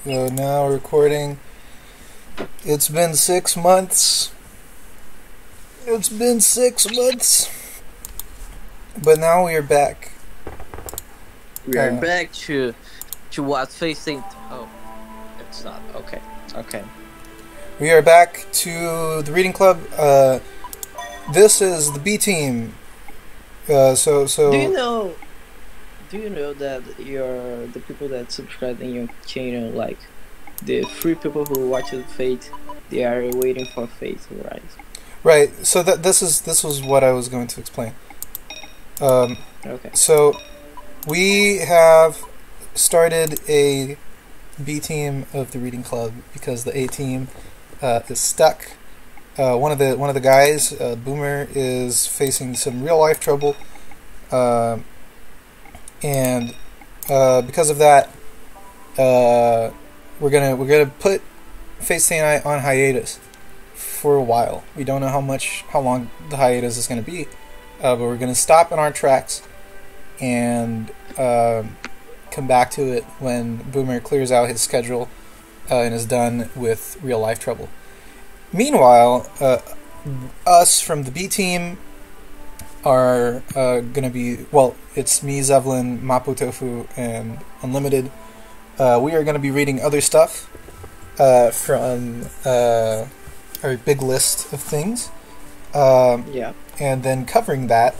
now recording. It's been 6 months. It's been 6 months. But now we are back. We are back to what facing. Oh, it's not. Okay. Okay. We are back to the reading club. This is the B team. So. Do you know that the people that subscribe in your channel, like the 3 people who watch Fate, they are waiting for Fate, right? Right. So this was what I was going to explain. Okay. So we have started a B team of the reading club because the A team is stuck. One of the guys, Boomer, is facing some real life trouble, and because of that, we're gonna put Fate Stay Night on hiatus for a while. We don't know how long the hiatus is gonna be, but we're gonna stop in our tracks and come back to it when Boomer clears out his schedule and is done with real life trouble. Meanwhile, us from the B team are going to be, well, it's me, Zevlen, Mapo, Tofu, and Unlimited. We are going to be reading other stuff from our big list of things. Yeah. And then covering that,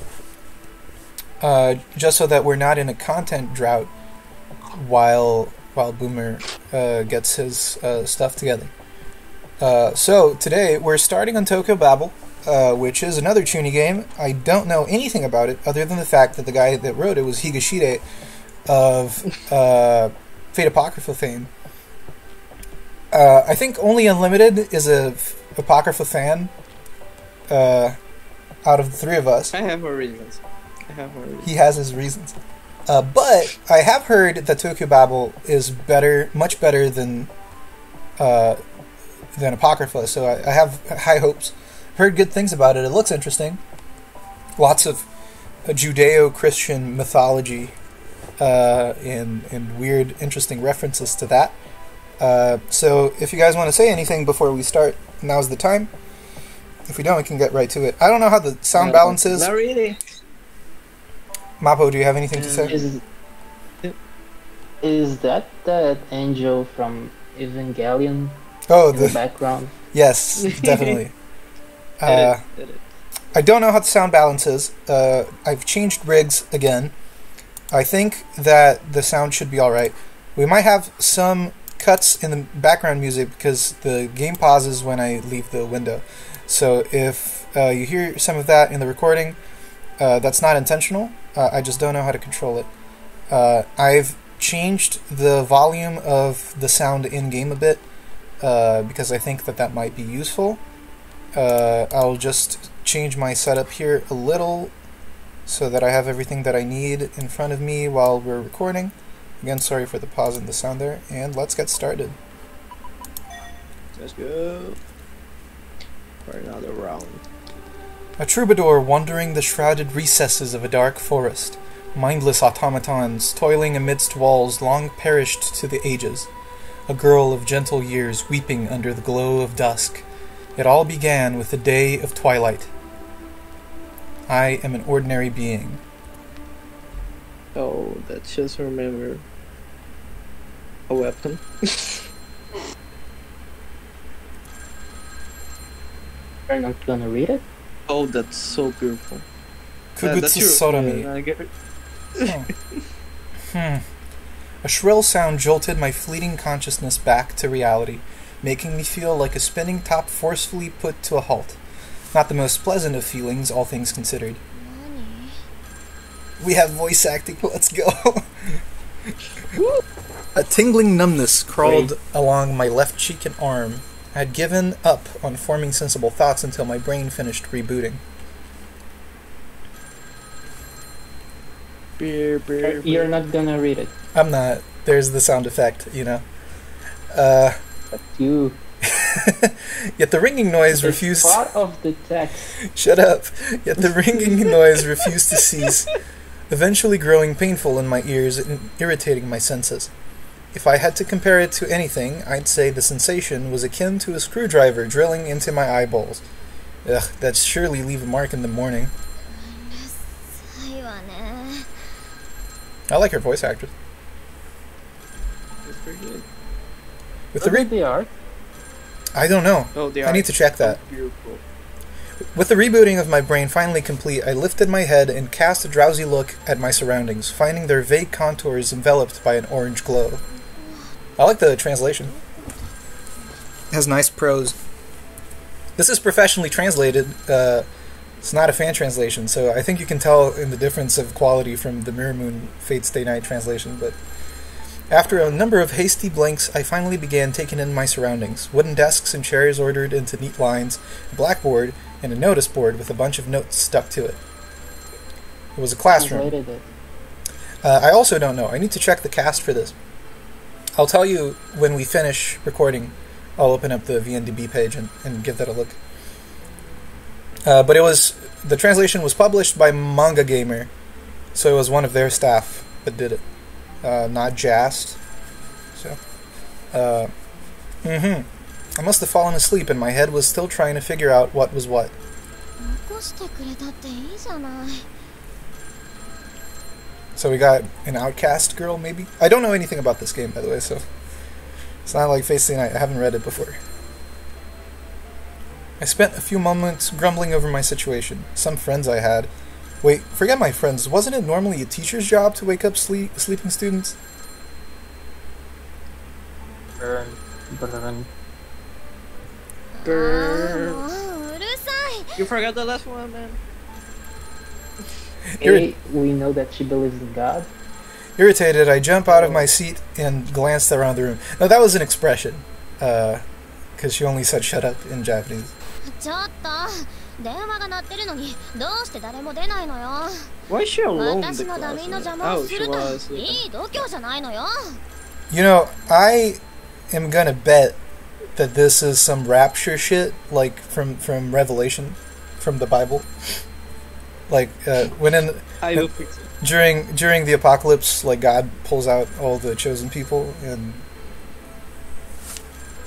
just so that we're not in a content drought while Boomer gets his stuff together. So today we're starting on Tokyo Babel, which is another Chuny game. I don't know anything about it other than the fact that the guy that wrote it was Higashide of Fate Apocrypha fame. I think only Unlimited is a Apocrypha fan out of the 3 of us. I have my reasons. He has his reasons. But I have heard that Tokyo Babel is much better than Apocrypha, so I have high hopes. Heard good things about it. It looks interesting. Lots of Judeo-Christian mythology and weird, interesting references to that. So if you guys want to say anything before we start, now's the time. If we don't, we can get right to it. I don't know how the sound balance is. Not really. Mapo, do you have anything to say? Is that angel from Evangelion Oh, in the background? Yes, definitely. I don't know how the sound balance is. I've changed rigs again. I think that the sound should be alright. We might have some cuts in the background music because the game pauses when I leave the window. So if you hear some of that in the recording, that's not intentional. I just don't know how to control it. I've changed the volume of the sound in-game a bit because I think that might be useful. I'll just change my setup here a little so that I have everything that I need in front of me while we're recording. Again, sorry for the pause in the sound there, and let's get started. Let's go for another round. A troubadour wandering the shrouded recesses of a dark forest, mindless automatons toiling amidst walls long perished to the ages, a girl of gentle years weeping under the glow of dusk. It all began with the day of twilight. I am an ordinary being. Oh, that's just remember a weapon. You're not gonna read it? Oh, that's so beautiful. Kugutsu Sodomi. I get it. A shrill sound jolted my fleeting consciousness back to reality, making me feel like a spinning top forcefully put to a halt. Not the most pleasant of feelings, all things considered. We have voice acting, let's go! A tingling numbness crawled along my left cheek and arm. I had given up on forming sensible thoughts until my brain finished rebooting. You're not gonna read it. I'm not. There's the sound effect, you know. But you... Yet the ringing noise It's refused... part of the text. Shut up! Yet the ringing noise refused to cease, eventually growing painful in my ears and irritating my senses. If I had to compare it to anything, I'd say the sensation was akin to a screwdriver drilling into my eyeballs. Ugh, that'd surely leave a mark in the morning. I like her voice actress. That's pretty good. With the they are. I don't know. Oh, they I need to check that. Beautiful. With the rebooting of my brain finally complete, I lifted my head and cast a drowsy look at my surroundings, finding their vague contours enveloped by an orange glow. I like the translation. It has nice prose. This is professionally translated. It's not a fan translation, so I think you can tell in the difference of quality from the Mirror Moon Fate Stay Night translation, but after a number of hasty blinks, I finally began taking in my surroundings. Wooden desks and chairs ordered into neat lines, a blackboard, and a notice board with a bunch of notes stuck to it. It was a classroom. I also don't know. I need to check the cast for this. I'll tell you when we finish recording. I'll open up the VNDB page and give that a look. But the translation was published by Manga Gamer, so it was one of their staff that did it, not Jast. So, I must have fallen asleep, and my head was still trying to figure out what was what. So we got an outcast girl, maybe? I don't know anything about this game, by the way, so it's not like Face Day Night. I haven't read it before. I spent a few moments grumbling over my situation. Some friends I had... Wait, forget my friends. Wasn't it normally a teacher's job to wake up sleeping students? Burn. You forgot the last one, man. Hey, we know that she believes in God. Irritated, I jump out of my seat and glanced around the room. No, that was an expression. Because she only said shut up in Japanese. Why is she alone in the class? Oh, she was. You know, I am gonna bet that this is some rapture shit, like from Revelation, from the Bible. Like during the apocalypse, like God pulls out all the chosen people, and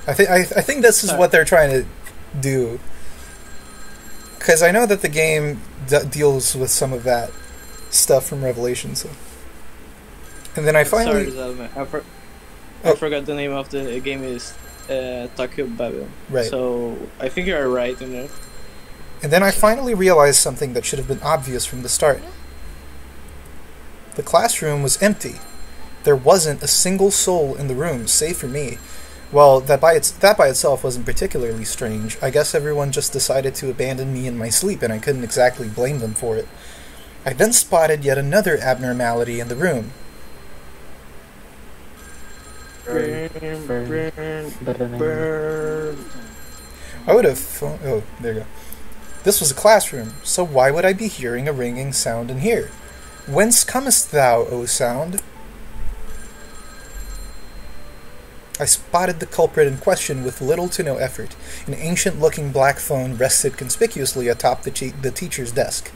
I think this is what they're trying to do. Because I know that the game deals with some of that stuff from Revelation. So, and then I finally... Sorry, I forgot the name of the game is Tokyo Babel. Right. So, I think you're right in it. And then I finally realized something that should have been obvious from the start. The classroom was empty. There wasn't a single soul in the room, save for me. Well, that by itself wasn't particularly strange. I guess everyone just decided to abandon me in my sleep, and I couldn't exactly blame them for it. I then spotted yet another abnormality in the room. I would have... Oh, there you go. This was a classroom, so why would I be hearing a ringing sound in here? Whence comest thou, O sound? I spotted the culprit in question with little to no effort. An ancient-looking black phone rested conspicuously atop the teacher's desk.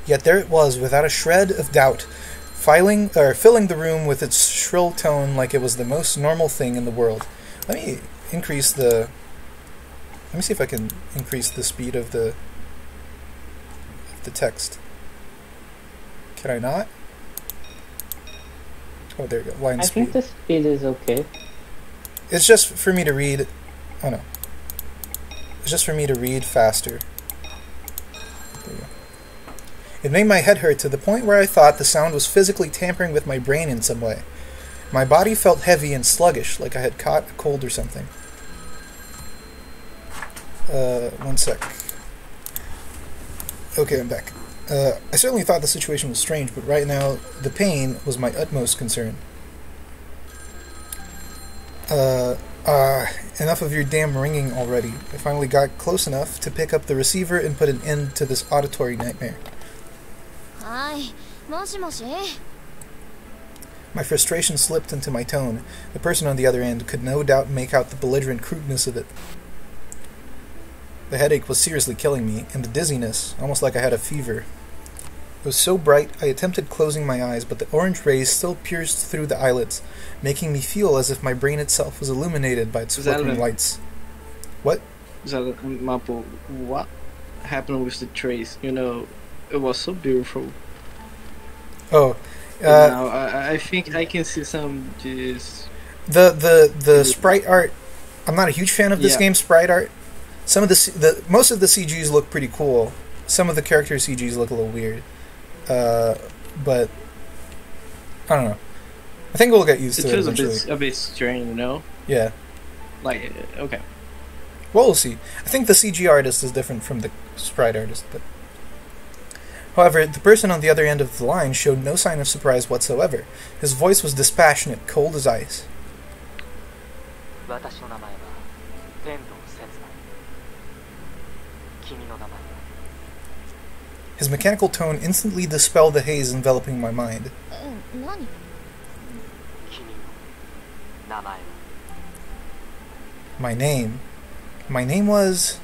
Yet there it was, without a shred of doubt, filling the room with its shrill tone like it was the most normal thing in the world. Let me see if I can increase the speed of the text. Can I not? Oh, there you go. Line speed. I think the speed is okay. It's just for me to read... Oh, no. It's just for me to read faster. There you go. It made my head hurt to the point where I thought the sound was physically tampering with my brain in some way. My body felt heavy and sluggish, like I had caught a cold or something. One sec. Okay, I'm back. I certainly thought the situation was strange, but right now, the pain was my utmost concern. Enough of your damn ringing already. I finally got close enough to pick up the receiver and put an end to this auditory nightmare. Hi, moshi. My frustration slipped into my tone. The person on the other end could no doubt make out the belligerent crudeness of it. The headache was seriously killing me, and the dizziness, almost like I had a fever. It was so bright, I attempted closing my eyes, but the orange rays still pierced through the eyelids, making me feel as if my brain itself was illuminated by its flickering lights. What? Mapo, what happened with the trace? You know, it was so beautiful. Oh, now I think I can see some just the sprite art. I'm not a huge fan of this game's sprite art. Some of most of the CGs look pretty cool. Some of the character CGs look a little weird. But I don't know. I think we'll get used to it eventually. It feels a bit strange, you know? Yeah. Like, okay. Well, we'll see. I think the CG artist is different from the sprite artist, but... However, the person on the other end of the line showed no sign of surprise whatsoever. His voice was dispassionate, cold as ice. His mechanical tone instantly dispelled the haze enveloping my mind. My name was...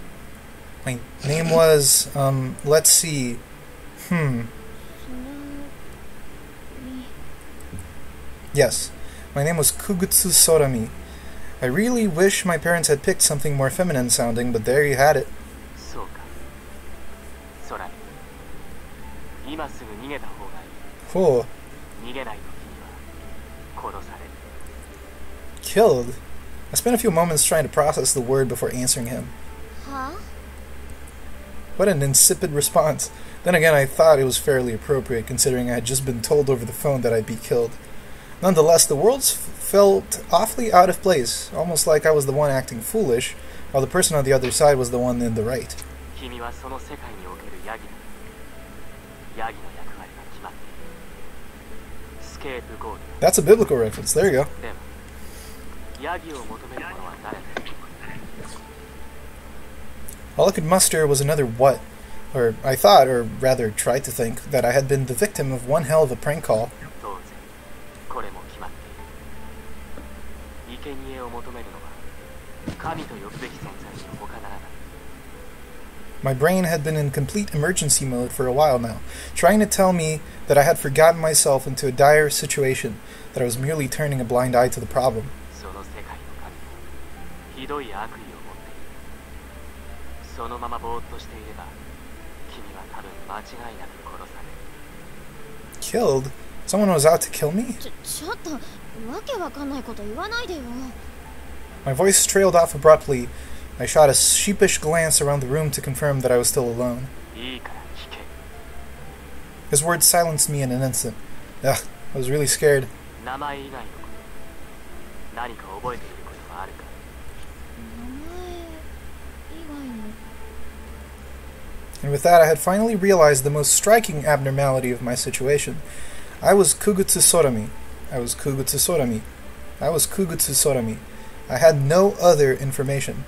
let's see... Yes, my name was Kugutsu Sorami. I really wish my parents had picked something more feminine sounding, but there you had it. Oh. Killed? I spent a few moments trying to process the word before answering him. Huh? What an insipid response. Then again, I thought it was fairly appropriate, considering I had just been told over the phone that I'd be killed. Nonetheless, the words felt awfully out of place, almost like I was the one acting foolish, while the person on the other side was the one in the right. That's a biblical reference. There you go. All I could muster was another what, or I thought, or rather tried to think, that I had been the victim of one hell of a prank call. My brain had been in complete emergency mode for a while now, trying to tell me that I had forgotten myself into a dire situation, that I was merely turning a blind eye to the problem. Killed? Someone was out to kill me? My voice trailed off abruptly. I shot a sheepish glance around the room to confirm that I was still alone. His words silenced me in an instant. Ugh, I was really scared. And with that, I had finally realized the most striking abnormality of my situation. I was Kugutsu Sorami. I had no other information.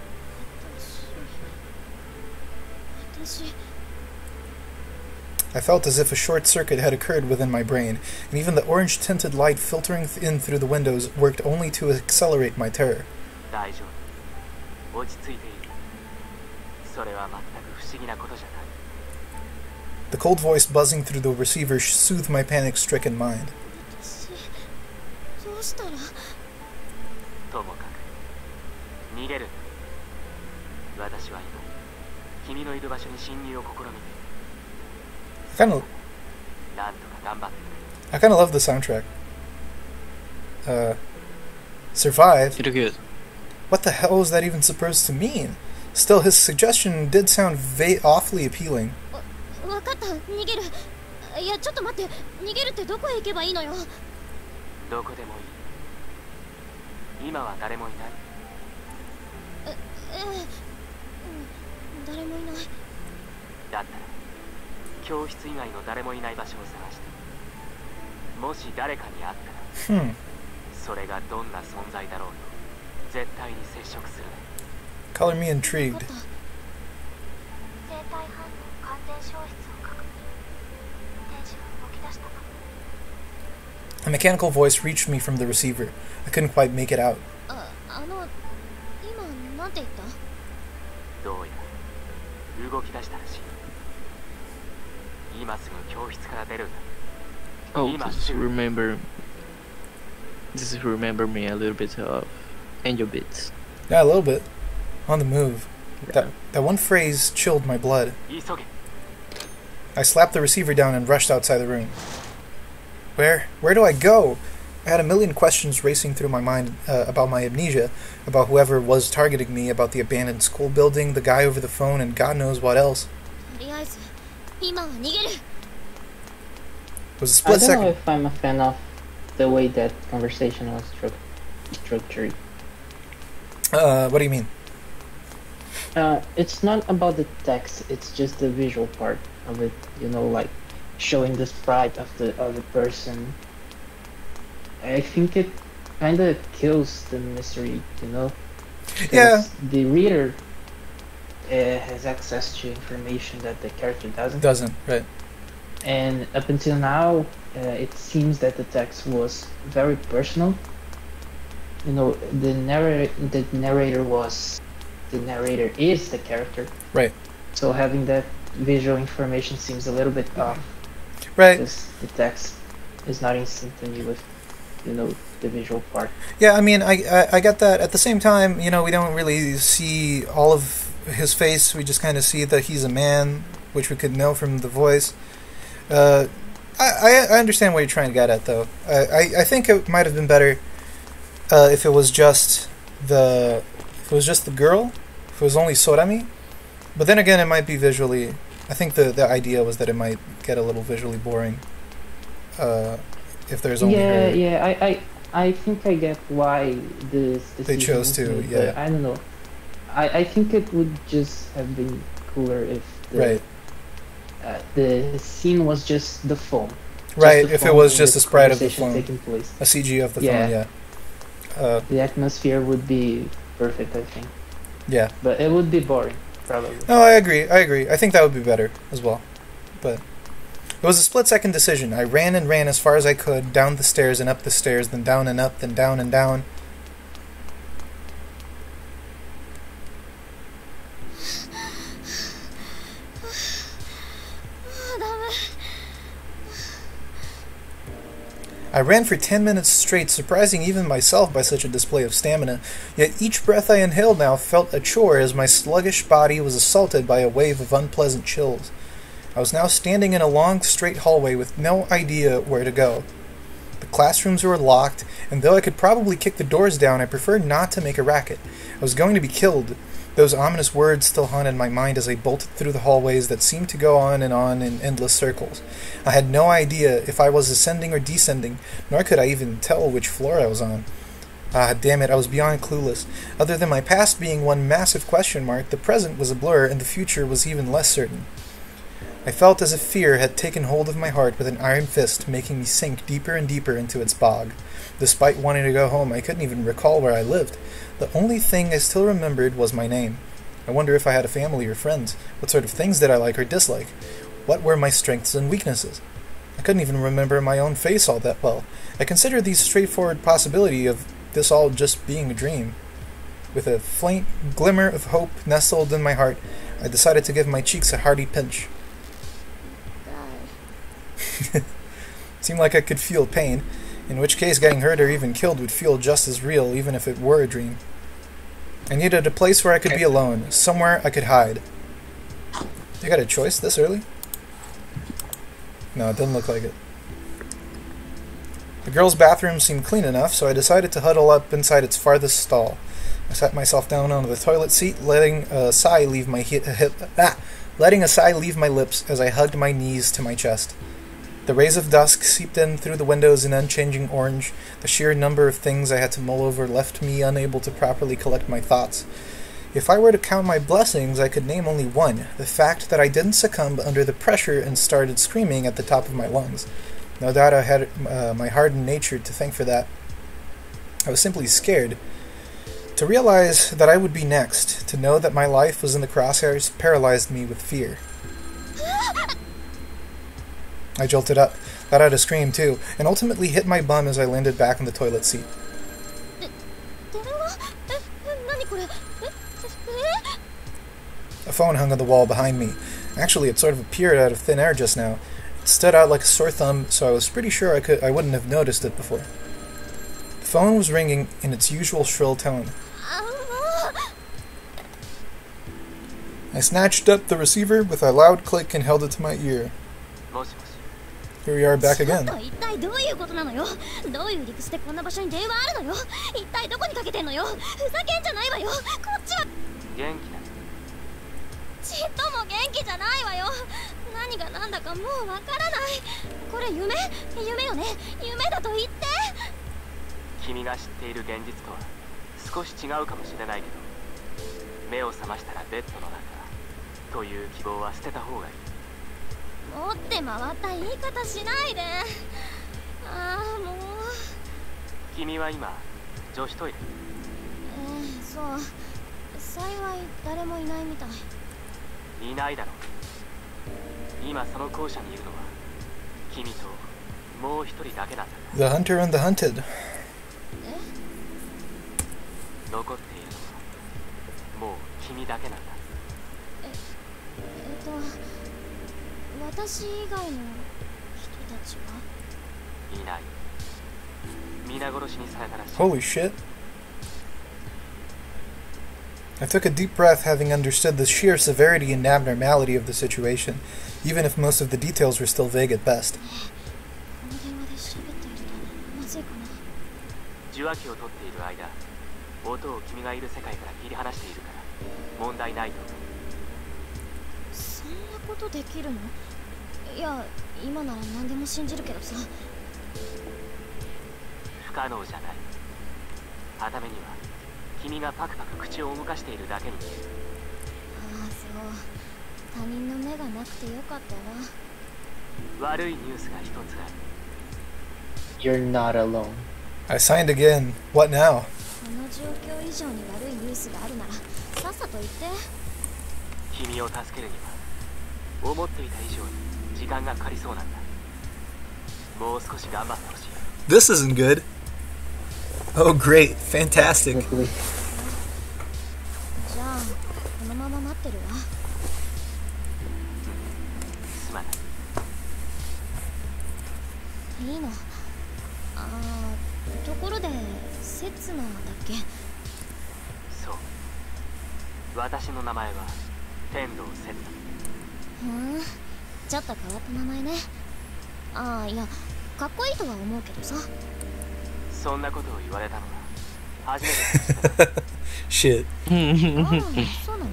I felt as if a short circuit had occurred within my brain, and even the orange-tinted light filtering in through the windows worked only to accelerate my terror. The cold voice buzzing through the receiver soothed my panic-stricken mind. I kind of love the soundtrack. Survive? What the hell was that even supposed to mean? Still, his suggestion did sound awfully appealing. Color me intrigued. A mechanical voice reached me from the receiver. I couldn't quite make it out. Oh, this is remember me a little bit of Angel Beats. Yeah, a little bit. On the move. Yeah. That one phrase chilled my blood. I slapped the receiver down and rushed outside the room. Where do I go? I had a million questions racing through my mind about my amnesia, about whoever was targeting me, about the abandoned school building, the guy over the phone, and God knows what else. It was a split I don't second. know if I'm a fan of the way that conversation was structured. What do you mean? It's not about the text, it's just the visual part of it, you know, like showing the sprite of the other person. I think it kind of kills the mystery, you know? Yeah. The reader has access to information that the character doesn't. Doesn't, right. And up until now, it seems that the text was very personal. You know, the narrator is the character. Right. So having that visual information seems a little bit off. Right. Because the text is not in symphony with, you know, the visual part. Yeah, I mean, I get that. At the same time, you know, we don't really see all of his face. We just kind of see that he's a man, which we could know from the voice. I understand what you're trying to get at, though. I think it might have been better if it was just the girl, if it was only Sorami. But then again, it might be visually. I think the idea was that it might get a little visually boring if there's only her. Yeah. I think I get why this they chose to. Made, yeah. I don't know. I think it would just have been cooler if the scene was just the phone. Right, if it was just a sprite of the phone. Taking place. A CG of the phone, yeah. The atmosphere would be perfect, I think. Yeah. But it would be boring, probably. No, I agree. I think that would be better as well. But it was a split-second decision. I ran and ran as far as I could, down the stairs and up the stairs, then down and up, then down and down. I ran for 10 minutes straight, surprising even myself by such a display of stamina, yet each breath I inhaled now felt a chore as my sluggish body was assaulted by a wave of unpleasant chills. I was now standing in a long, straight hallway with no idea where to go. The classrooms were locked, and though I could probably kick the doors down, I preferred not to make a racket. I was going to be killed. Those ominous words still haunted my mind as I bolted through the hallways that seemed to go on in endless circles. I had no idea if I was ascending or descending, nor could I even tell which floor I was on. Ah, damn it, I was beyond clueless. Other than my past being one massive question mark, the present was a blur, and the future was even less certain. I felt as if fear had taken hold of my heart with an iron fist, making me sink deeper and deeper into its bog. Despite wanting to go home, I couldn't even recall where I lived. The only thing I still remembered was my name. I wonder if I had a family or friends. What sort of things did I like or dislike? What were my strengths and weaknesses? I couldn't even remember my own face all that well. I considered the straightforward possibility of this all just being a dream. With a faint glimmer of hope nestled in my heart, I decided to give my cheeks a hearty pinch. Seemed like I could feel pain, in which case getting hurt or even killed would feel just as real, even if it were a dream. I needed a place where I could be alone, somewhere I could hide. You got a choice this early? No, it doesn't look like it. The girls' bathroom seemed clean enough, so I decided to huddle up inside its farthest stall. I sat myself down on the toilet seat, letting a sigh leave my lips as I hugged my knees to my chest. The rays of dusk seeped in through the windows in unchanging orange. The sheer number of things I had to mull over left me unable to properly collect my thoughts. If I were to count my blessings, I could name only one, the fact that I didn't succumb under the pressure and started screaming at the top of my lungs. No doubt I had my hardened nature to thank for that. I was simply scared. To realize that I would be next, to know that my life was in the crosshairs, paralyzed me with fear. I jolted up, let out a scream too, and ultimately hit my bum as I landed back in the toilet seat. A phone hung on the wall behind me. Actually, it sort of appeared out of thin air just now. It stood out like a sore thumb, so I was pretty sure I wouldn't have noticed it before. The phone was ringing in its usual shrill tone. I snatched up the receiver with a loud click and held it to my ear. Here we are back again. The hunter and the hunted. 私以外の人たちはいない。皆殺しにされたらしい。 Holy shit. I took a deep breath, having understood the sheer severity and abnormality of the situation, even if most of the details were still vague at best. この電話で喋っているとまずいかな。受話器を取っている間、音を君がいる世界から切り離しているから問題ないと思う。そんなことできるの？いや、今なら何でも信じるけどさ。不可能じゃない。頭には君がパクパク口を動かしているだけに見える。ああ、そう。他人の目がなくてよかったわ。悪いニュースが一つある。 You're not alone. I signed again. What now? この状況以上に悪いニュースがあるならさっさと言って。君を助けるには思っていた以上に時間がかかりそうなんだ。もう少し頑張ってほしい。 This isn't good. Oh, great. Fantastic. じゃあ、このまま待ってるわ。すまない。いいの。ところで、刹那だっけ？そう。私の名前は天道刹那。ちょっと変わった名前ね。いや、かっこいいとは思うけどさ。そんなことを言われたのは初めてだ。Shit. そうなの？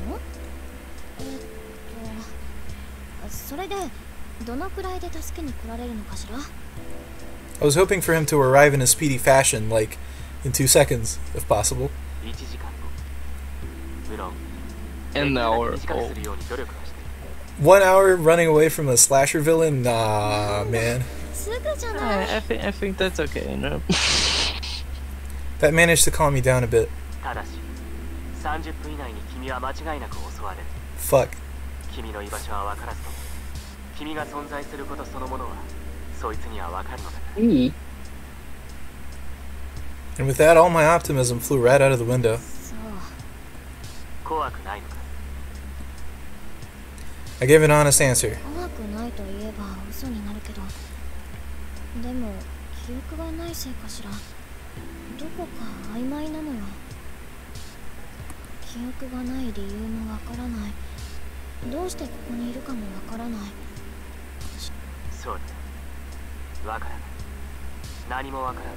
それでどのくらいで助けに来られるのかしら？ I was hoping for him to arrive in a speedy fashion, like in 2 seconds, if possible. 1時間後。無論。An hour. 短くするように努力はしている。 1 hour running away from a slasher villain? Nah, man. すぐじゃない。I think that's okay, no? That managed to calm me down a bit. ただし、30分以内に君は間違いなく襲われる。 Fuck. 君の居場所は分からずとも、君が存在することそのものは、そいつには分かるのだから。Me? And with that, all my optimism flew right out of the window. そう。怖くないのか。 I gave an honest answer. 怖くないと言えば嘘になるけど、でも記憶がないせいかしら。どこか曖昧なのよ。記憶がない理由もわからない。どうしてここにいるかもわからない。そうだ。分からない。何も分からない。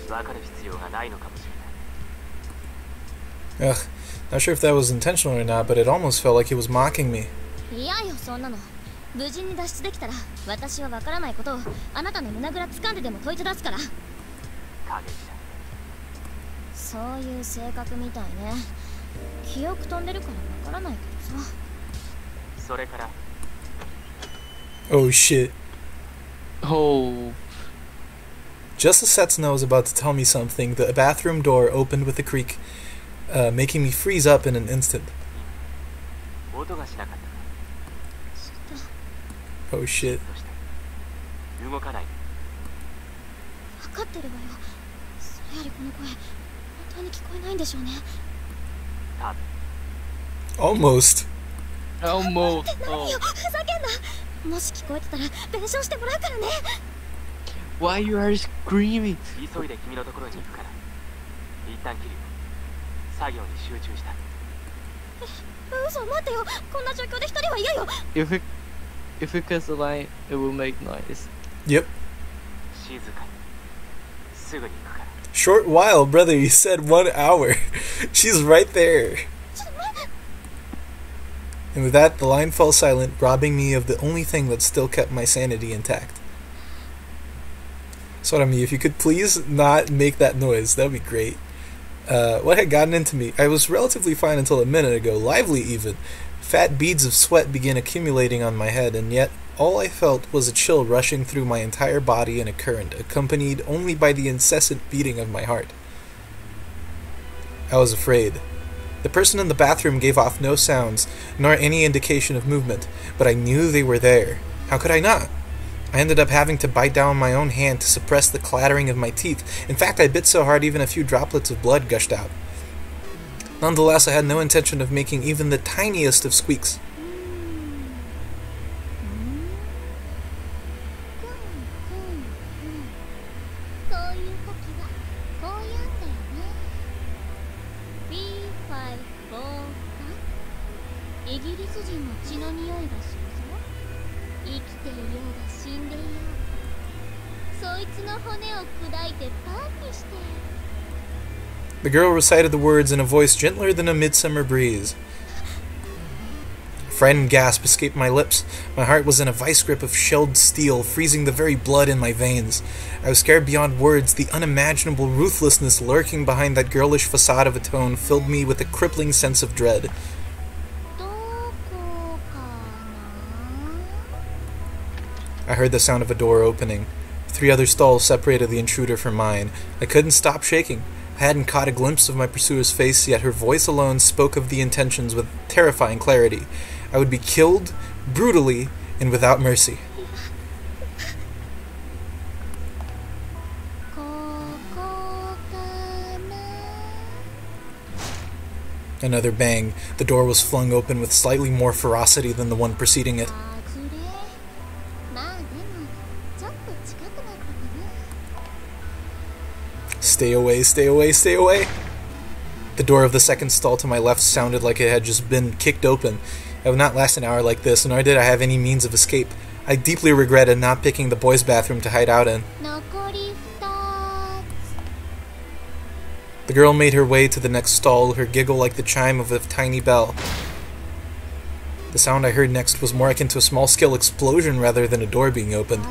分かる必要がないのかもしれない。 Ugh, not sure if that was intentional or not, but it almost felt like he was mocking me. いやよ、そんなの。無事に脱出できたら、私はわからないことをあなたの胸ぐら掴んででも問いただすから。過激だ。そういう性格みたいね。記憶飛んでるからわからないけどさ。それから。 Oh shit. Oh. Just as Setsuna was about to tell me something, the bathroom door opened with a creak, making me freeze up in an instant. 音がしなかった。 Oh shit. 動かない。分かってるわよ。それよりこの声、本当に聞こえないんでしょうね。多分。 Almost. Almost. 何よ Oh. ふざけんな。もし聞こえてたら弁償してもらうからね。 Why you are screaming? 急いで君のところに行くから。一旦切るよ。作業に集中したい。嘘待ってよ。こんな状況で一人は嫌よ。 If we kiss the line, it will make noise. Yep. 静かに。すぐに行くから。 Short while, brother. You said 1 hour. She's right there. And with that, the line fell silent, robbing me of the only thing that still kept my sanity intact. Sorami, if you could please not make that noise, that would be great. What had gotten into me? I was relatively fine until a minute ago, lively even. Fat beads of sweat began accumulating on my head, and yet all I felt was a chill rushing through my entire body in a current, accompanied only by the incessant beating of my heart. I was afraid. The person in the bathroom gave off no sounds, nor any indication of movement, but I knew they were there. How could I not? I ended up having to bite down my own hand to suppress the clattering of my teeth. In fact, I bit so hard even a few droplets of blood gushed out. Nonetheless, I had no intention of making even the tiniest of squeaks. The girl recited the words in a voice gentler than a midsummer breeze. A frightened gasp escaped my lips. My heart was in a vice grip of shelled steel, freezing the very blood in my veins. I was scared beyond words. The unimaginable ruthlessness lurking behind that girlish facade of a tone filled me with a crippling sense of dread. I heard the sound of a door opening. 3 other stalls separated the intruder from mine. I couldn't stop shaking. I hadn't caught a glimpse of my pursuer's face, yet her voice alone spoke of the intentions with terrifying clarity. I would be killed, brutally, and without mercy. Another bang. The door was flung open with slightly more ferocity than the one preceding it. Stay away, stay away, stay away! The door of the second stall to my left sounded like it had just been kicked open. I would not last an hour like this, nor did I have any means of escape. I deeply regretted not picking the boys' bathroom to hide out in. The girl made her way to the next stall, her giggle like the chime of a tiny bell. The sound I heard next was more akin to a small-scale explosion rather than a door being opened.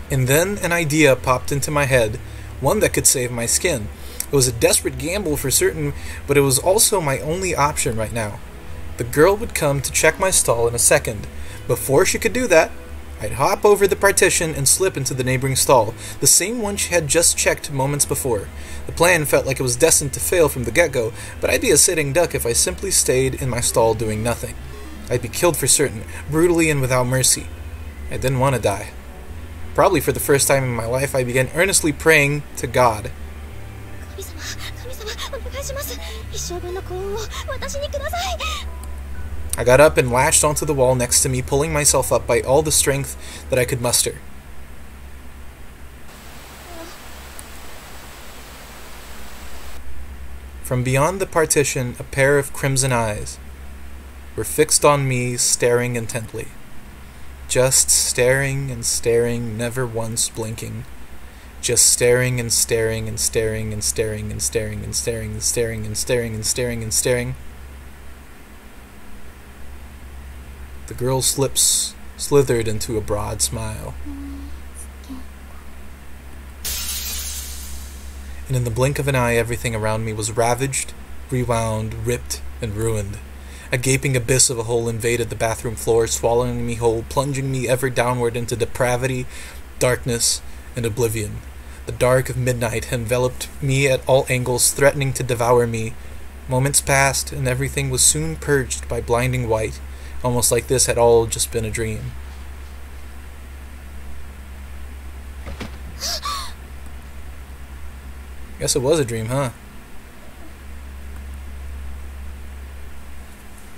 And then an idea popped into my head, one that could save my skin. It was a desperate gamble for certain, but it was also my only option right now. The girl would come to check my stall in a second. Before she could do that, I'd hop over the partition and slip into the neighboring stall, the same one she had just checked moments before. The plan felt like it was destined to fail from the get-go, but I'd be a sitting duck if I simply stayed in my stall doing nothing. I'd be killed for certain, brutally and without mercy. I didn't want to die. Probably for the first time in my life, I began earnestly praying to God. I got up and latched onto the wall next to me, pulling myself up by all the strength that I could muster. From beyond the partition, a pair of crimson eyes were fixed on me, staring intently. Just staring and staring, never once blinking. Just staring and staring and staring and staring and staring and staring and staring and staring and staring and staring. The girl's lips slithered into a broad smile. And in the blink of an eye, everything around me was ravaged, rewound, ripped, and ruined. A gaping abyss of a hole invaded the bathroom floor, swallowing me whole, plunging me ever downward into depravity, darkness, and oblivion. The dark of midnight enveloped me at all angles, threatening to devour me. Moments passed, and everything was soon purged by blinding white, almost like this had all just been a dream. Guess it was a dream, huh?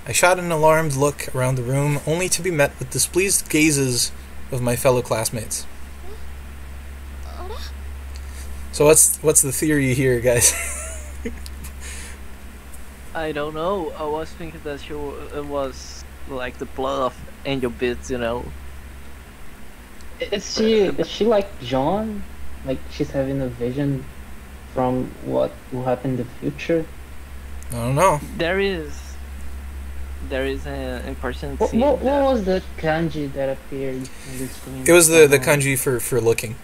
I shot an alarmed look around the room, only to be met with displeased gazes of my fellow classmates. So what's the theory here, guys? I don't know. I was thinking that it was like the plot of Angel Beats, you know. Is she like John? Like she's having a vision from what will happen in the future? I don't know. There is an important What scene. what was the kanji that appeared on the screen? It was the kanji for looking.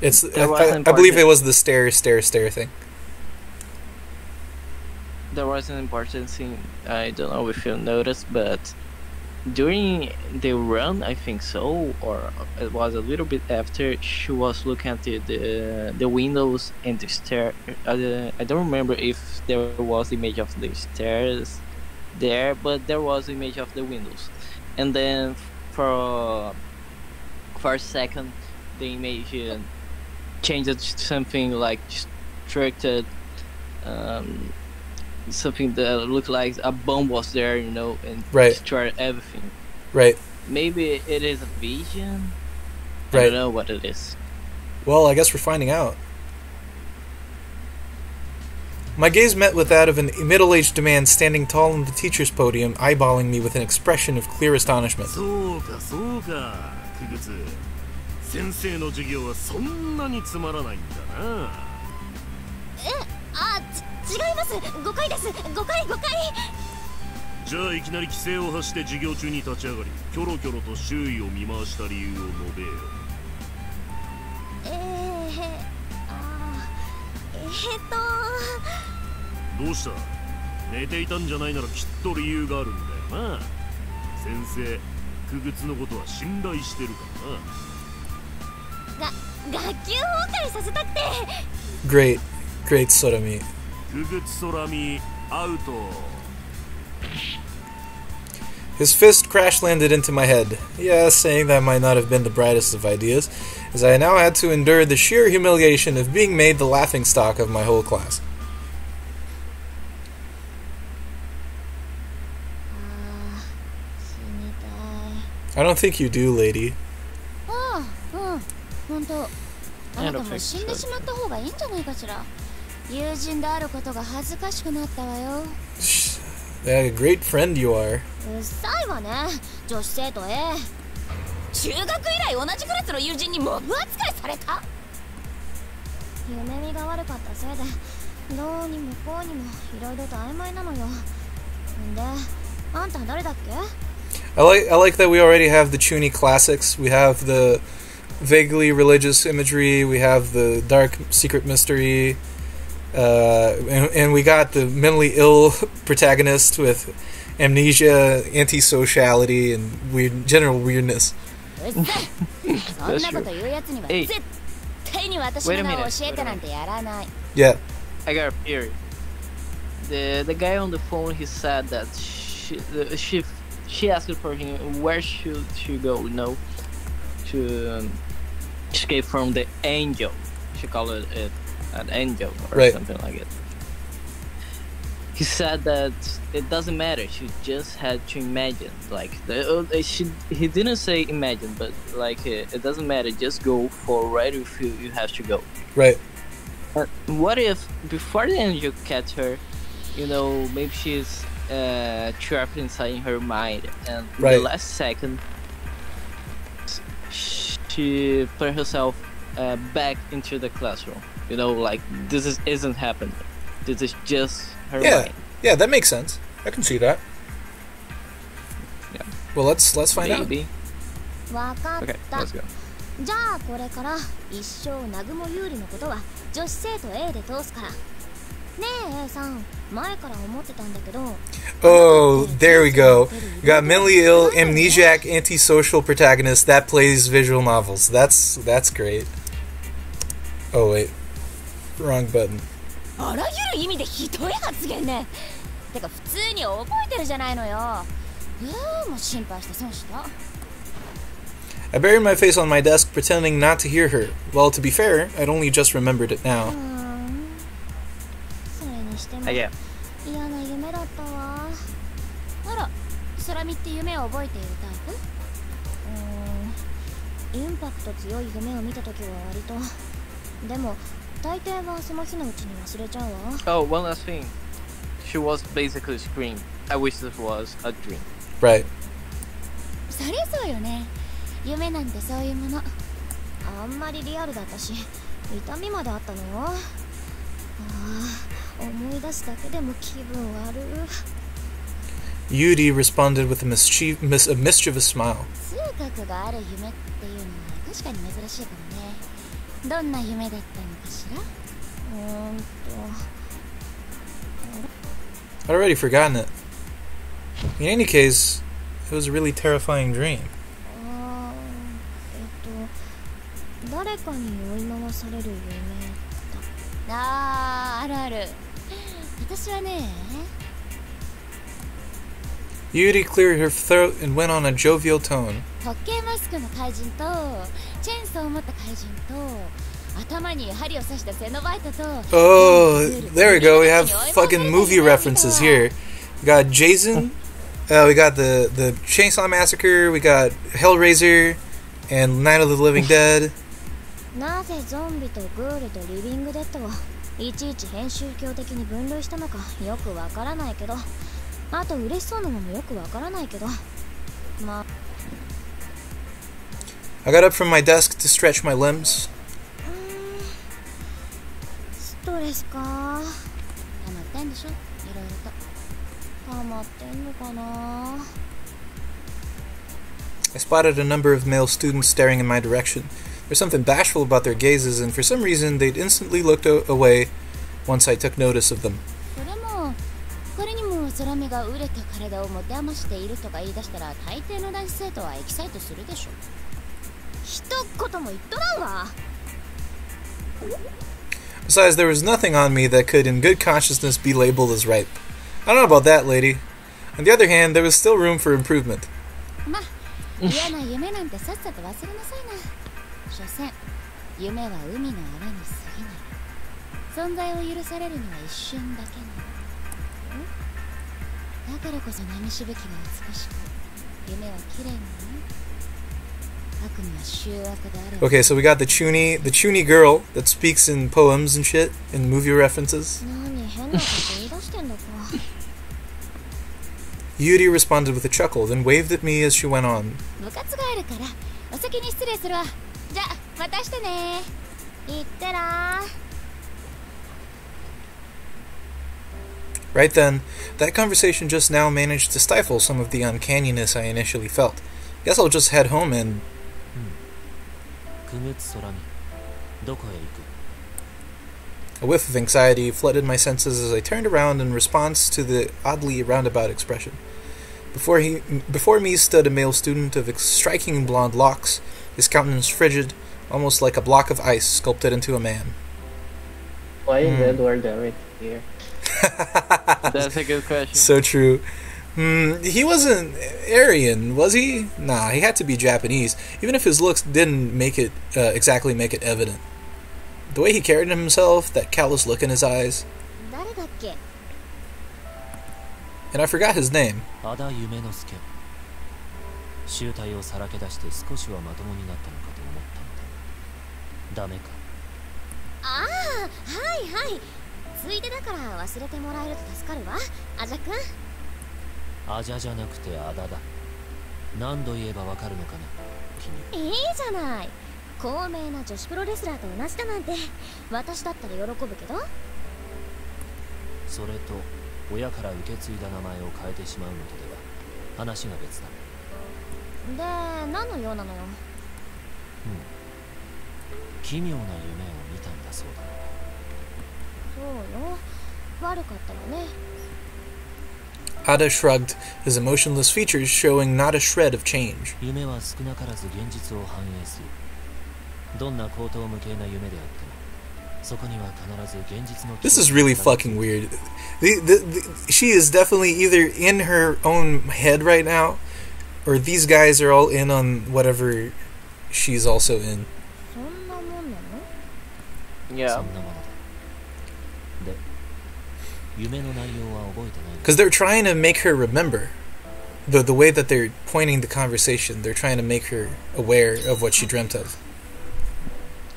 It's I believe it was the stare thing. There was an important scene. I don't know if you noticed, but during the run, I think so, or it was a little bit after, she was looking at the windows and the stair. I don't remember if there was image of the stairs there, but there was image of the windows. And then for a second, the image changed to something like structured, something that looked like a bomb was there, you know, and destroyed everything. Right. Maybe it is a vision. Right. I don't know what it is. Well, I guess we're finding out. My gaze met with that of a middle-aged man standing tall on the teacher's podium, eyeballing me with an expression of clear astonishment. Great, Sorami. His fist crash-landed into my head. Yeah, saying that might not have been the brightest of ideas, as I now had to endure the sheer humiliation of being made the laughingstock of my whole class. I don't think you do, lady. I don't think so. Yeah, a great friend you are. I like that we already have the Chuny classics. We have the vaguely religious imagery. We have the dark secret mystery. And we got the mentally ill protagonist with amnesia, antisociality, and general weirdness. That's true. Hey, wait a minute. Yeah. I got a theory. The guy on the phone, he said that she asked for him where should she go, you know, to escape from the angel. She called it an angel or something like it. He said that it doesn't matter. She just had to imagine. Like he didn't say imagine, but like it doesn't matter. Just go for right if you have to go. Right. What if before the angel catch her, you know, maybe she's trapped inside her mind, and in the last second, she put herself back into the classroom. You know, like this isn't happening. This is just her mind. Yeah, that makes sense. I can see that. Yeah. Well, let's find out. Okay, let's go. じゃあこれから一生南雲有利のことは女子生徒 A で通すから。ねえ A さん、前から思ってたんだけど。Oh, there we go. Got mentally ill, amnesiac, antisocial protagonist that plays visual novels. That's great. Oh wait, wrong button. あらゆる意味でひどい発言ね。てか普通に覚えてるじゃないのよ。もう心配して損した。 I buried my face on my desk, pretending not to hear her. Well, to be fair, I'd only just remembered it now. 空見って夢を覚えているタイプ？インパクト強い夢を見たときは割と。でも大抵はその日のうちに忘れちゃうわ。Oh, one last thing. She was basically screaming. I wish this was a dream. Right. そりゃそうよね。夢なんてそういうもの。あんまりリアルだったし、痛みまであったのよ。ああ、思い出すだけでも気分悪い。Yuri responded with a mischievous smile. 痛覚がある夢っていうのは確かに珍しいかもね。どんな夢だったのかしら？I'd already forgotten it. In any case, it was a really terrifying dream. 誰かに追い回される夢だ。あるある。私はね。Yuri cleared her throat and went on a jovial tone. 時計マスクの怪人とチェーンソーを持った怪人と頭に針を刺したセノバイトと。Oh, there we go. We have fucking movie references here. We got Jason. We got the Chainsaw Massacre. We got Hellraiser and Night of the Living Dead. なぜゾンビとグールとリビングデッドをいちいち編集教的に分類したのかよくわからないけど、あと嬉しそうなのもよくわからないけど、まあ。I got up from my desk to stretch my limbs. ストレスか。溜まってんでしょ、いろいろと。溜まってんのかな。I spotted a number of male students staring in my direction. There's something bashful about their gazes, and for some reason they'd instantly looked away once I took notice of them. それもこれにも空目が熟れた体を持て余しているとか言い出したら大抵の男子生徒はエキサイトするでしょ。一言も言っとらんわ。 Besides, there was nothing on me that could in good consciousness be labeled as ripe. I don't know about that, lady. On the other hand, there was still room for improvement. まあ、嫌な夢なんてさっさと忘れなさいな。所詮夢は海の泡に過ぎない。存在を許されるのは一瞬だけなの。だからこそ波しぶきが美しく、夢は綺麗なの。悪夢は醜悪である。 Okay, so we got the chuny girl that speaks in poems and shit, in movie references. 何変なこと言い出してんだか。Yuri responded with a chuckle, then waved at me as she went on. 部活があるからお先に失礼するわ。じゃあまたしてね。いってらー。 Right then, that conversation just now managed to stifle some of the uncanniness I initially felt. Guess I'll just head home and... A whiff of anxiety flooded my senses as I turned around in response to the oddly roundabout expression. Before me stood a male student of striking blonde locks, his countenance frigid, almost like a block of ice sculpted into a man. Why is Edward Derrick here? That's a good question. So true. He wasn't Aryan, was he? Nah, he had to be Japanese, even if his looks didn't make it exactly make it evident. The way he carried himself, that callous look in his eyes. And I forgot his name. 集体をさらけ出して少しはまともになったのかと思ったんだ。ダメか。ああ、はいはい。ついでだから忘れてもらえると助かるわ、アジャ君。アジャじゃなくてアダだ。何度言えばわかるのかな、君。いいじゃない。高名な女子プロレスラーと同じだなんて、私だったら喜ぶけど。それと親から受け継いだ名前を変えてしまうのとでは話が別だ。で、何のようなのよ。奇妙な夢を見たんだそうだ。そうよ。悪かったわね。Ada shrugged, his emotionless features showing not a shred of change. 夢は少なからず現実を反映する。どんな高等無形な夢であっても、そこには必ず現実の。This is really fucking weird. She is definitely either in her own head right now, or these guys are all in on whatever she's also in. Yeah. Because they're trying to make her remember. the way that they're pointing the conversation, they're trying to make her aware of what she dreamt of.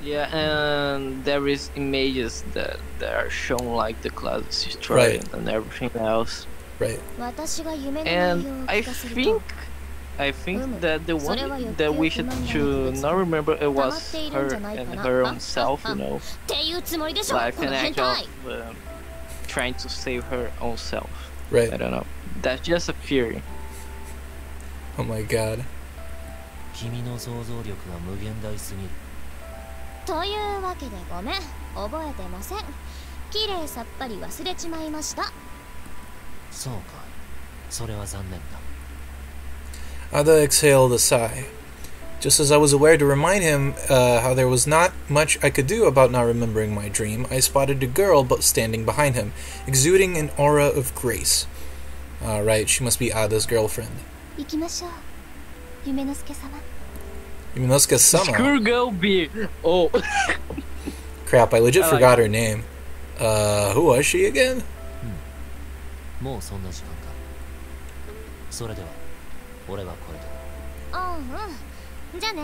Yeah, and there is images that are shown like the clouds destroyed and everything else. Right. And I think that the one that we should not remember it was her and her own self, you know, like an act of trying to save her own self. Right. I don't know. That's just a theory. Oh my god. 君の想像力が無限大すぎる。というわけでごめん、覚えてません。綺麗さっぱり忘れちまいました。そうか、それは残念だ。Ada exhaled a sigh. Just as I was aware to remind him how there was not much I could do about not remembering my dream, I spotted a girl standing behind him, exuding an aura of grace. Right, she must be Ada's girlfriend. 行きましょう、夢之助様。Yumesuke-sama. Screw girl B. Oh. Crap, I legit forgot her name. Who was she again? もうそんな時間か。それでは、俺はこれで。じゃあね。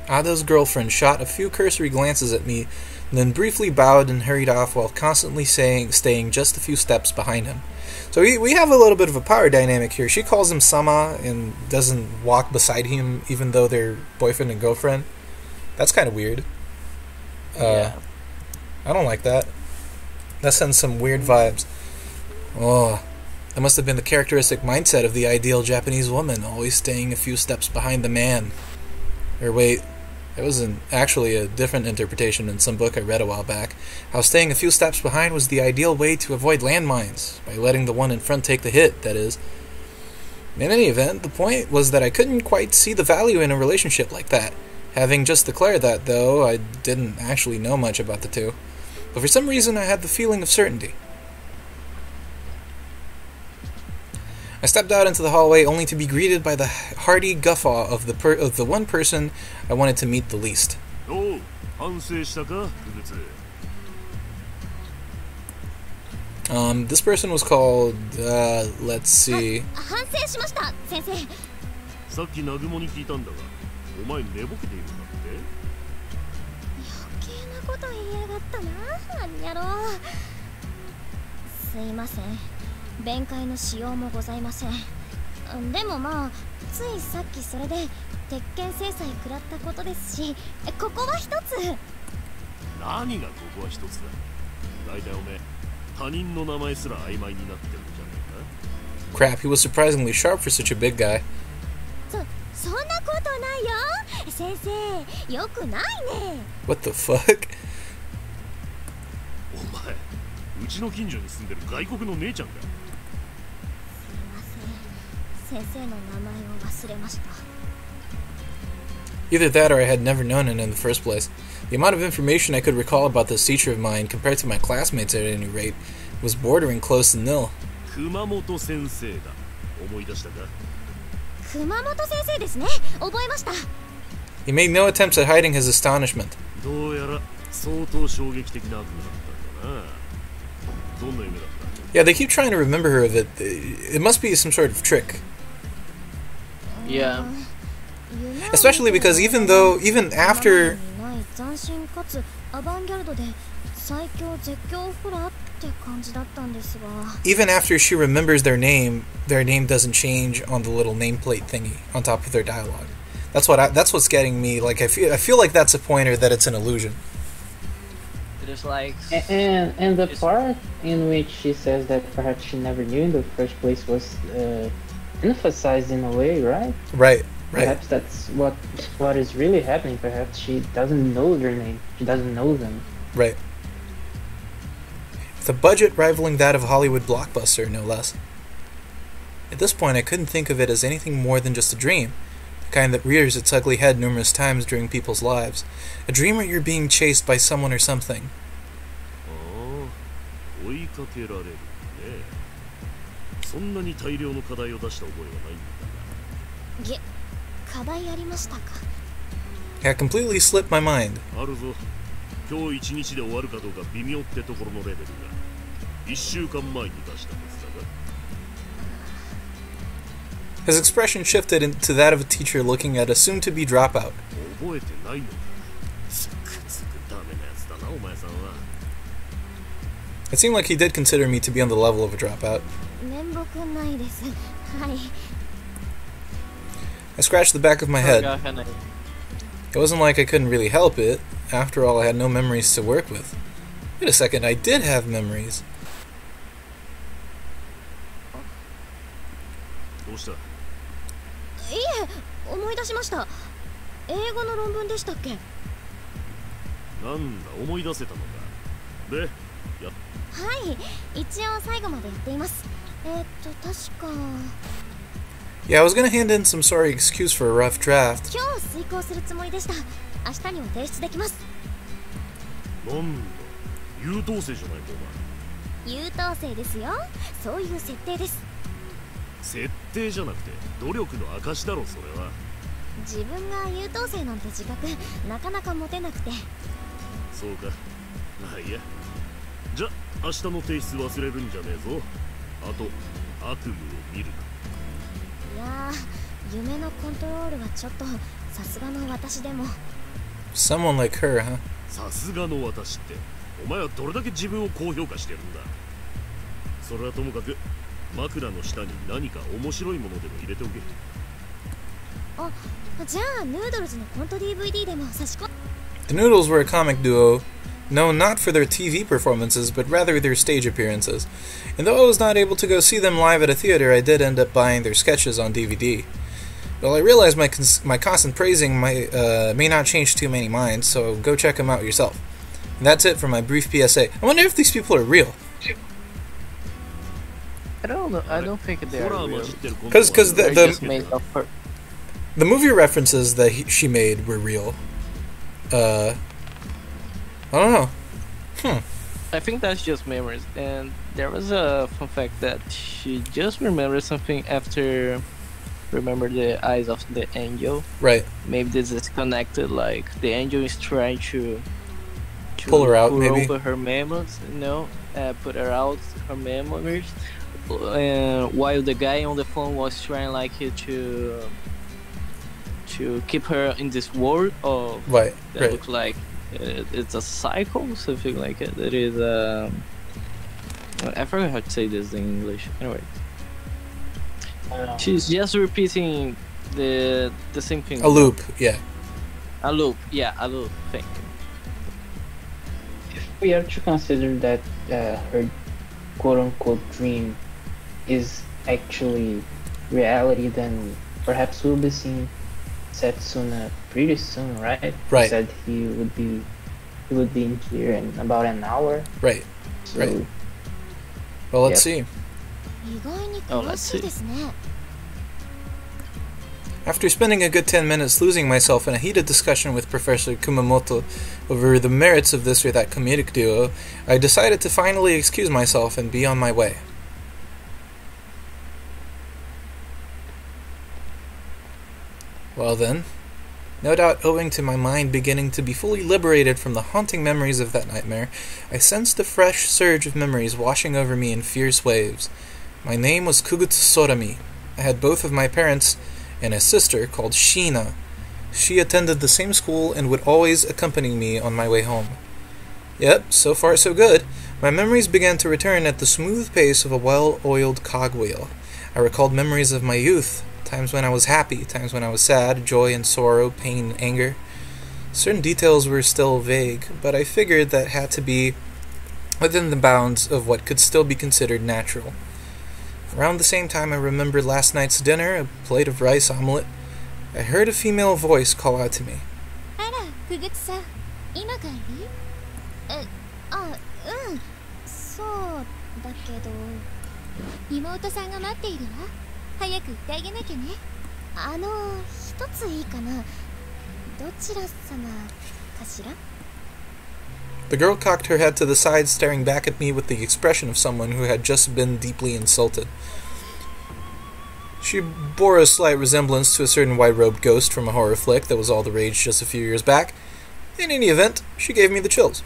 Ada's girlfriend shot a few cursory glances at me, then briefly bowed and hurried off while constantly staying just a few steps behind him. So we have a little bit of a power dynamic here. She calls him Sama and doesn't walk beside him even though they're boyfriend and girlfriend. That's kind of weird. Yeah. I don't like that. That sends some weird vibes. Oh, that must have been the characteristic mindset of the ideal Japanese woman, always staying a few steps behind the man. Or wait, it was actually a different interpretation in some book I read a while back. How staying a few steps behind was the ideal way to avoid landmines, by letting the one in front take the hit, that is. In any event, the point was that I couldn't quite see the value in a relationship like that. Having just declared that, though, I didn't actually know much about the two. But for some reason I had the feeling of certainty. I stepped out into the hallway only to be greeted by the hearty guffaw of the one person I wanted to meet the least. This person was called, let's see. Crap, he was surprisingly sharp for such a big guy. What the fuck? Either that or I had never known it in the first place. The amount of information I could recall about this teacher of mine, compared to my classmates at any rate, was bordering close to nil. He made no attempts at hiding his astonishment. Yeah, they keep trying to remember her of it. It must be some sort of trick. Yeah. Especially because even after... Even after she remembers their name doesn't change on the little nameplate thingy on top of their dialogue. That's what's getting me. Like I feel like that's a pointer that it's an illusion. It is like and the part in which she says that perhaps she never knew in the first place was emphasized in a way, right? Right. Perhaps that's what is really happening. Perhaps she doesn't know their name. She doesn't know them. Right. With a budget rivaling that of a Hollywood blockbuster, no less. At this point, I couldn't think of it as anything more than just a dream. The kind that rears its ugly head numerous times during people's lives. A dream where you're being chased by someone or something. It completely slipped my mind. His expression shifted into that of a teacher looking at a soon-to-be dropout. 覚えてないのか。つくづくダメなやつだな、お前さんは。It seemed like he did consider me to be on the level of a dropout. 面目ないです。はい。I scratched the back of my head. It wasn't like I couldn't really help it. After all, I had no memories to work with. Wait a second, I did have memories. どうした？いえ、思い出しました。英語の論文でしたっけ？なんだ、思い出せたのか。で、やっ。はい、一応最後までやっています。確か。Yeah, I was gonna hand in some sorry excuse for a rough draft. 今日遂行するつもりでした。明日には提出できます。なんだ、優等生じゃないかお前。優等生ですよ。そういう設定です。設定じゃなくて努力の証だろ、それは。自分が優等生なんて自覚なかなか持てなくて。そうか。まあいいや。じゃ、明日の提出忘れるんじゃねえぞ。あと、悪夢を見るな。いやー、夢のコントロールはちょっとさすがの私でも。Someone like her, huh? さすがの私って、お前はどれだけ自分を高評価してるんだ。それはともかく、枕の下に何か面白いものでも入れておけ。あ、じゃあヌードルズのコント DVD でも差し込。The Noodles were a comic duo known not for their TV performances, but rather their stage appearances. And though I was not able to go see them live at a theater, I did end up buying their sketches on DVD. Well, I realize my constant praising may not change too many minds, so go check them out yourself. And that's it for my brief PSA. I wonder if these people are real. I don't know. I don't think they are real. Because the movie references that she made were real. I don't know. I think that's just memories. And there was a fun fact that she just remembered something after remember the eyes of the angel. Right. Maybe this is connected. Like the angel is trying to pull her out, maybe. Over her memories, put her out her memories. While the guy on the phone was trying like to keep her in this world of that looks like it's a cycle, something like it. It is I forgot how to say this in English. Anyway, she's just repeating the same thing. A loop, yeah. A loop, yeah, a loop. Thank you. If we are to consider that her quote-unquote dream is actually reality, then perhaps we'll be seeing Setsuna pretty soon, right? Right. He said he would be in here in about an hour. Right. So, right. Well, let's see. Oh, let's see. After spending a good 10 minutes losing myself in a heated discussion with Professor Kumamoto over the merits of this or that comedic duo, I decided to finally excuse myself and be on my way. Well then, no doubt owing to my mind beginning to be fully liberated from the haunting memories of that nightmare, I sensed a fresh surge of memories washing over me in fierce waves. My name was Kugutsu Sorami. I had both of my parents and a sister called Sheena. She attended the same school and would always accompany me on my way home. Yep, so far so good. My memories began to return at the smooth pace of a well-oiled cogwheel. I recalled memories of my youth, times when I was happy, times when I was sad, joy and sorrow, pain and anger. Certain details were still vague, but I figured that had to be within the bounds of what could still be considered natural. Around the same time I remembered last night's dinner, a plate of rice omelette. I heard a female voice call out to me. あら、Kugutsu-san、今帰り？そうだけど。妹さんが待っているわ。早く行ってあげなきゃね。一ついいかな。どちら様かしら？ The girl cocked her head to the side, staring back at me with the expression of someone who had just been deeply insulted. She bore a slight resemblance to a certain white-robed ghost from a horror flick that was all the rage just a few years back. In any event, she gave me the chills.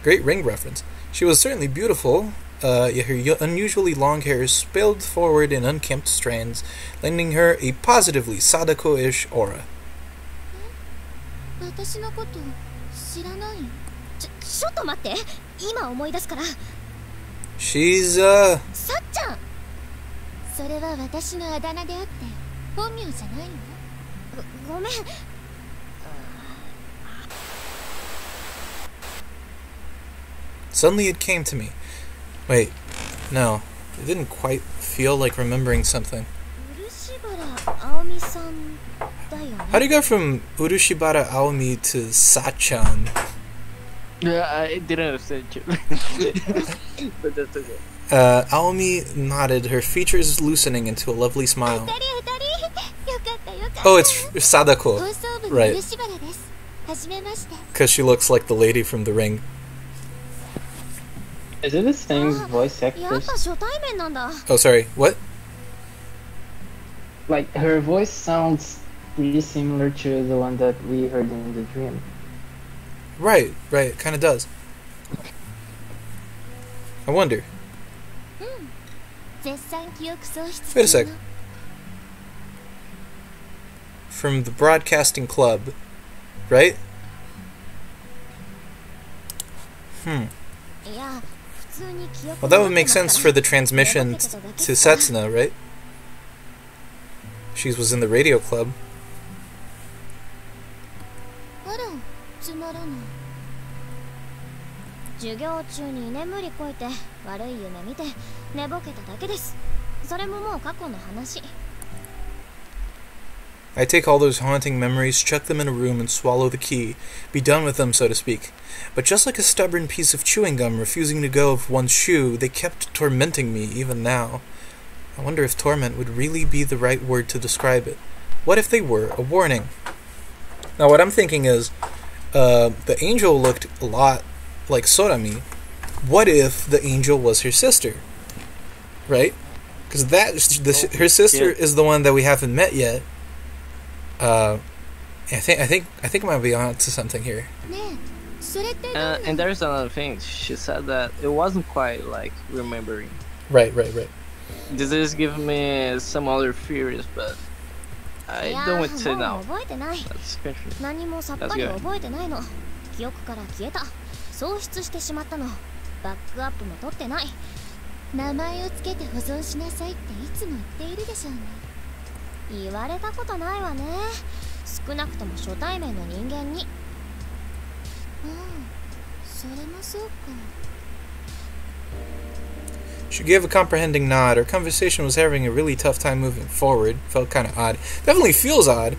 Great Ring reference. She was certainly beautiful, yet her unusually long hair spilled forward in unkempt strands, lending her a positively Sadako-ish aura. 私のこと知らない？ちょっと待って。今思い出すから。She's さっちゃん。それは私のあだ名であって本名じゃないの？ごめん。Suddenly it came to me. Wait, no, it didn't quite feel like remembering something. How do you go from Urushibara Aomi to Sachan? Yeah, I didn't understand you. But that's okay. Aomi nodded, her features loosening into a lovely smile. Oh, it's Sadako. Right. Because she looks like the lady from The Ring. Is it the same voice actress? Oh, sorry, what? Like, her voice sounds pretty similar to the one that we heard in the dream. Right, it kind of does. I wonder. Wait a sec. From the Broadcasting Club, right? Well, that would make sense for the transmission to Setsuna, right? She was in the radio club. I take all those haunting memories, chuck them in a room, and swallow the key. Be done with them, so to speak. But just like a stubborn piece of chewing gum refusing to go of one's shoe, they kept tormenting me, even now. I wonder if torment would really be the right word to describe it. What if they were a warning? Now, what I'm thinking is, the angel looked a lot like Sorami. What if the angel was her sister? Right? Because her sister is the one that we haven't met yet. I think I might be on to something here. And there's another thing. She said that it wasn't quite like remembering. Right. This is giving me some other theories, but I don't want to now. That's good. That's good. 記憶から消えた。喪失してしまったの。バックアップも取ってない。名前をつけて保存しなさいっていつも言っているでしょうね。言われたことないわね。少なくとも初対面の人間に。それもそうか。She gave a comprehending nod. Her conversation was having a really tough time moving forward. Felt kind of odd. Definitely feels odd,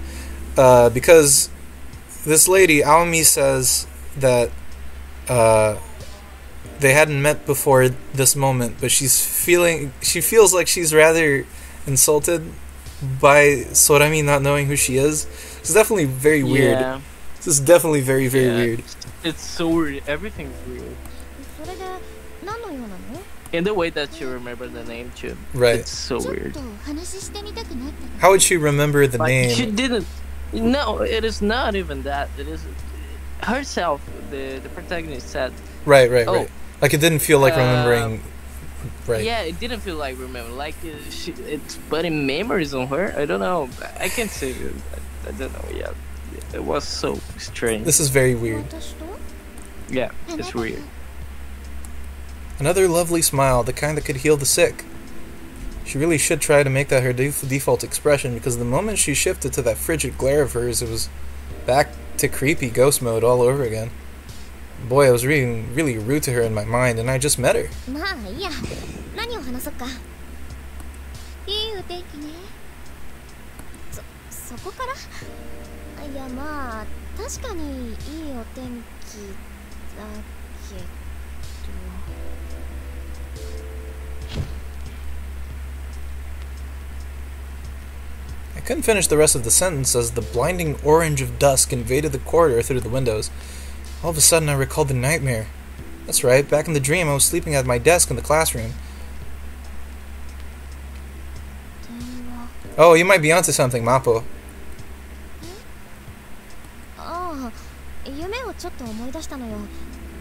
because this lady, Aomi, says that they hadn't met before this moment, but she feels like she's rather insulted by Sorami not knowing who she is. It's definitely very weird. Yeah. This is definitely very, very weird. It's so weird. Everything's weird. In the way that you remember the name too. Right. It's so weird. How would she remember the name? She didn't. No, it is not even that. It is herself. The protagonist said. Right. Like it didn't feel like remembering. Right. Yeah, it didn't feel like remembering. Like it's putting memories on her. I don't know. I can't say. I don't know. Yeah, it was so strange. This is very weird. Yeah, it's weird. Another lovely smile, the kind that could heal the sick. She really should try to make that her default expression, because the moment she shifted to that frigid glare of hers, it was back to creepy ghost mode all over again. Boy, I was really rude to her in my mind, and I just met her. I couldn't finish the rest of the sentence as the blinding orange of dusk invaded the corridor through the windows. All of a sudden I recalled the nightmare. That's right, back in the dream I was sleeping at my desk in the classroom. Oh, you might be onto something, Mapo. 夢をちょっと思い出したのよ。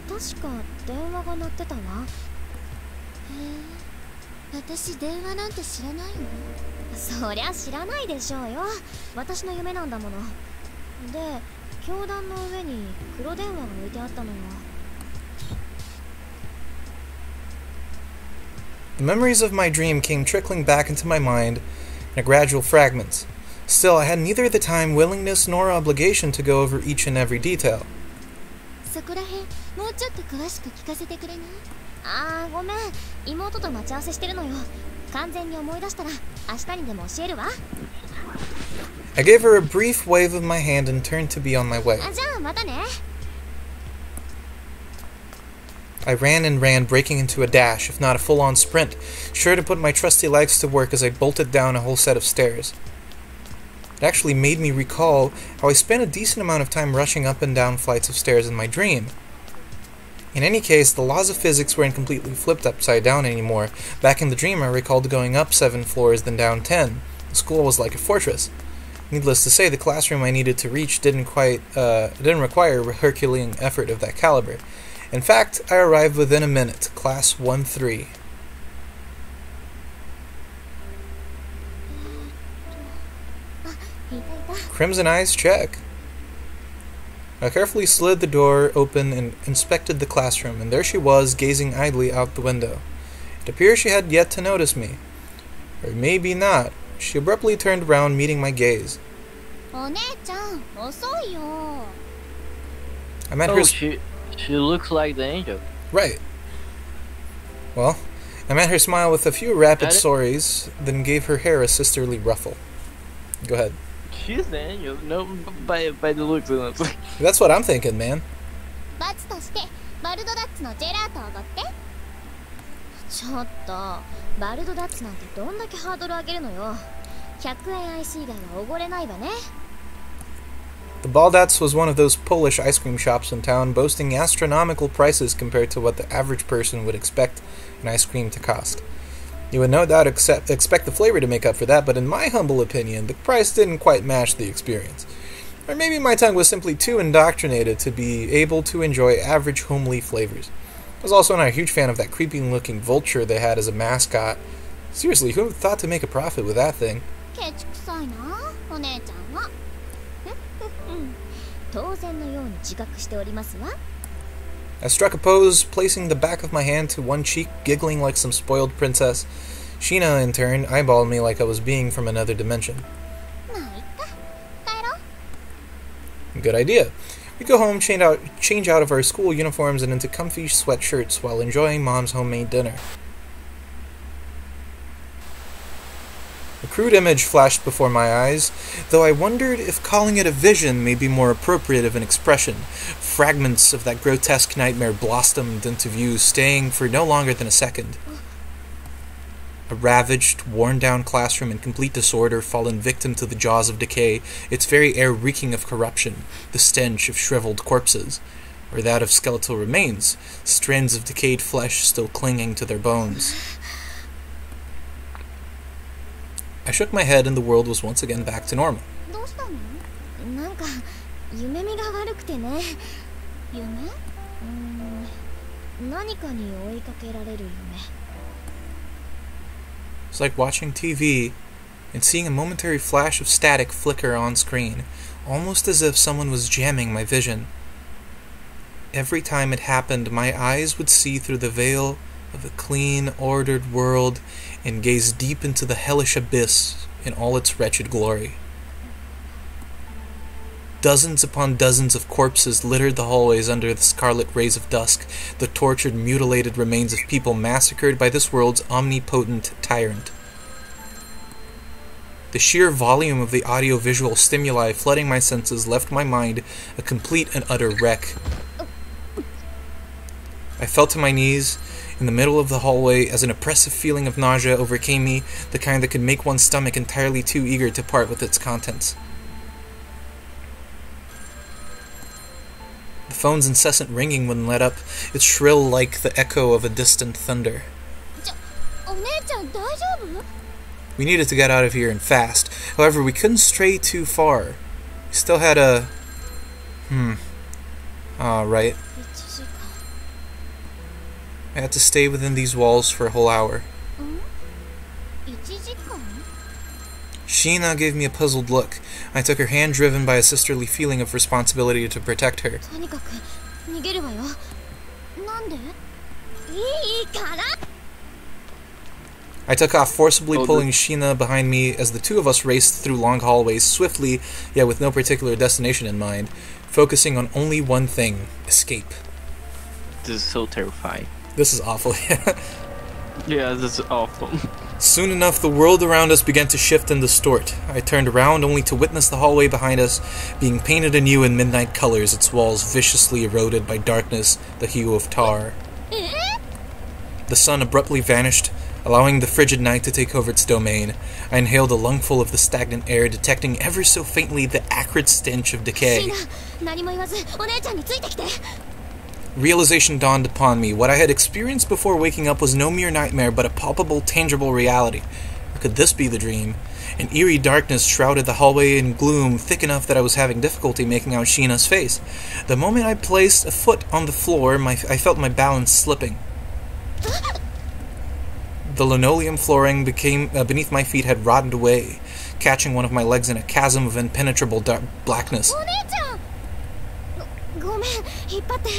確か電話が鳴ってたわ。私電話なんて知らないの？そりゃ知らないでしょうよ。私の夢なんだもの。で、教壇の上に黒電話が置いてあったのよ。The memories of my dream came trickling back into my mind in gradual fragments. Still, I had neither the time, willingness, nor obligation to go over each and every detail. そこらへん、もうちょっと詳しく聞かせてくれない？あー、ごめん。妹と待ち合わせしてるのよ。完全に思い出したら明日にでも教えるわ。I gave her a brief wave of my hand and turned to be on my way. じゃあまたね。I ran and ran, breaking into a dash, if not a full-on sprint, sure to put my trusty legs to work as I bolted down a whole set of stairs. It actually made me recall how I spent a decent amount of time rushing up and down flights of stairs in my dream. In any case, the laws of physics weren't completely flipped upside down anymore. Back in the dream, I recalled going up 7 floors, then down 10. The school was like a fortress. Needless to say, the classroom I needed to reach didn't require a Herculean effort of that caliber. In fact, I arrived within a minute, class 1-3. Crimson eyes, check. I carefully slid the door open and inspected the classroom, and there she was, gazing idly out the window. It appears she had yet to notice me. Or maybe not. She abruptly turned around, meeting my gaze. I met her... She looks like the angel. Right. Well, I met her smile with a few rapid sorries, then gave her hair a sisterly ruffle. Go ahead. She's the angel. No, by the looks of it. That's what I'm thinking, man. 罰としてバルドダッツのジェラートをおごって。ちょっとバルドダッツなんてどんだけハードル上げるのよ。100円アイス以外はおごれないわね。The Baldats was one of those Polish ice cream shops in town, boasting astronomical prices compared to what the average person would expect an ice cream to cost. You would no doubt expect the flavor to make up for that, but in my humble opinion, the price didn't quite match the experience. Or maybe my tongue was simply too indoctrinated to be able to enjoy average homely flavors. I was also not a huge fan of that creepy-looking vulture they had as a mascot. Seriously, who thought to make a profit with that thing? I struck a pose, placing the back of my hand to one cheek, giggling like some spoiled princess. Sheena, in turn, eyeballed me like I was being from another dimension. Good idea. We go home, change out of our school uniforms and into comfy sweatshirts while enjoying Mom's homemade dinner. A crude image flashed before my eyes, though I wondered if calling it a vision may be more appropriate of an expression. Fragments of that grotesque nightmare blossomed into view, staying for no longer than a second. A ravaged, worn-down classroom in complete disorder, fallen victim to the jaws of decay, its very air reeking of corruption, the stench of shriveled corpses, or that of skeletal remains, strands of decayed flesh still clinging to their bones. I shook my head and the world was once again back to normal. It's like watching TV and seeing a momentary flash of static flicker on screen, almost as if someone was jamming my vision. Every time it happened, my eyes would see through the veil of a clean, ordered world and gaze deep into the hellish abyss in all its wretched glory. Dozens upon dozens of corpses littered the hallways under the scarlet rays of dusk, the tortured, mutilated remains of people massacred by this world's omnipotent tyrant. The sheer volume of the audio-visual stimuli flooding my senses left my mind a complete and utter wreck. I fell to my knees in the middle of the hallway as an oppressive feeling of nausea overcame me, the kind that could make one's stomach entirely too eager to part with its contents. The phone's incessant ringing wouldn't let up, its shrill like the echo of a distant thunder. We needed to get out of here and fast. However, we couldn't stray too far. We still had a... right. I had to stay within these walls for a whole hour. 1時間 Sheena gave me a puzzled look. I took her hand, driven by a sisterly feeling of responsibility to protect her. とにかく逃げるわよ。なんで？いいから。 I took off, forcibly pulling Sheena behind me as the two of us raced through long hallways swiftly, yet with no particular destination in mind, focusing on only one thing: escape. This is so terrifying. This is awful. Yeah, this is awful. Soon enough, the world around us began to shift and distort. I turned around only to witness the hallway behind us being painted anew in midnight colors, its walls viciously eroded by darkness, the hue of tar. The sun abruptly vanished, allowing the frigid night to take over its domain. I inhaled a lungful of the stagnant air, detecting ever so faintly the acrid stench of decay. 何も言わずお姉ちゃんについてきて。 Realization dawned upon me. What I had experienced before waking up was no mere nightmare, but a palpable, tangible reality. Or could this be the dream? An eerie darkness shrouded the hallway in gloom, thick enough that I was having difficulty making out Sheena's face. The moment I placed a foot on the floor, I felt my balance slipping. The linoleum flooring beneath my feet had rotted away, catching one of my legs in a chasm of impenetrable blackness. お姉ちゃん。ごめん、引っ張って。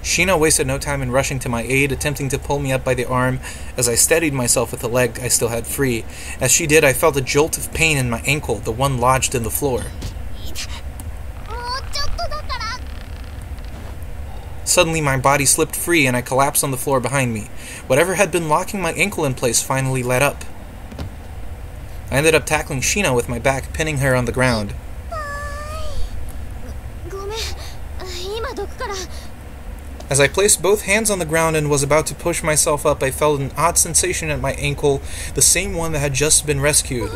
Sheena wasted no time in rushing to my aid, attempting to pull me up by the arm as I steadied myself with the leg I still had free. As she did, I felt a jolt of pain in my ankle, the one lodged in the floor. もうちょっとだから。 Suddenly, my body slipped free and I collapsed on the floor behind me. Whatever had been locking my ankle in place finally let up. I ended up tackling Sheena with my back, pinning her on the ground. ごめん、今どくから。 As I placed both hands on the ground and was about to push myself up, I felt an odd sensation at my ankle, the same one that had just been rescued.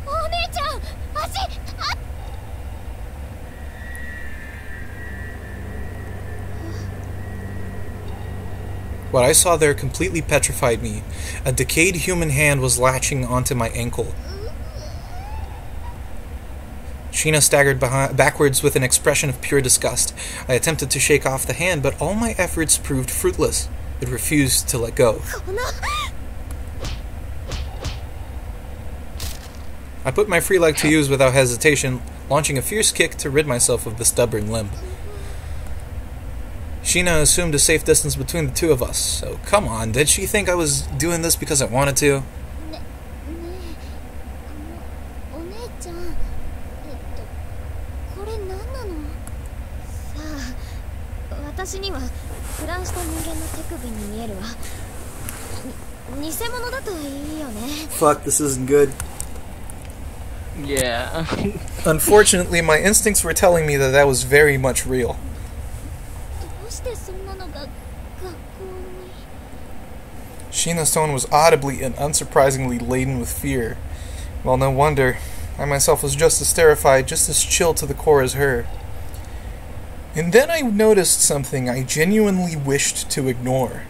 お姉ちゃん、足。 What I saw there completely petrified me. A decayed human hand was latching onto my ankle. Sheena staggered backwards with an expression of pure disgust. I attempted to shake off the hand, but all my efforts proved fruitless. It refused to let go. I put my free leg to use without hesitation, launching a fierce kick to rid myself of the stubborn limb. Sheena assumed a safe distance between the two of us, so come on, did she think I was doing this because I wanted to? ねえ、お姉ちゃん、これ何なの？さあ、私には腐乱した人間の手首に見えるわ。偽物だといいよね。 Fuck, this isn't good. Yeah. Unfortunately, my instincts were telling me that that was very much real. どうしてそんなのが学校に？ Sheena's tone was audibly and unsurprisingly laden with fear. Well, no wonder. I myself was just as terrified, just as chilled to the core as her. And then I noticed something I genuinely wished to ignore.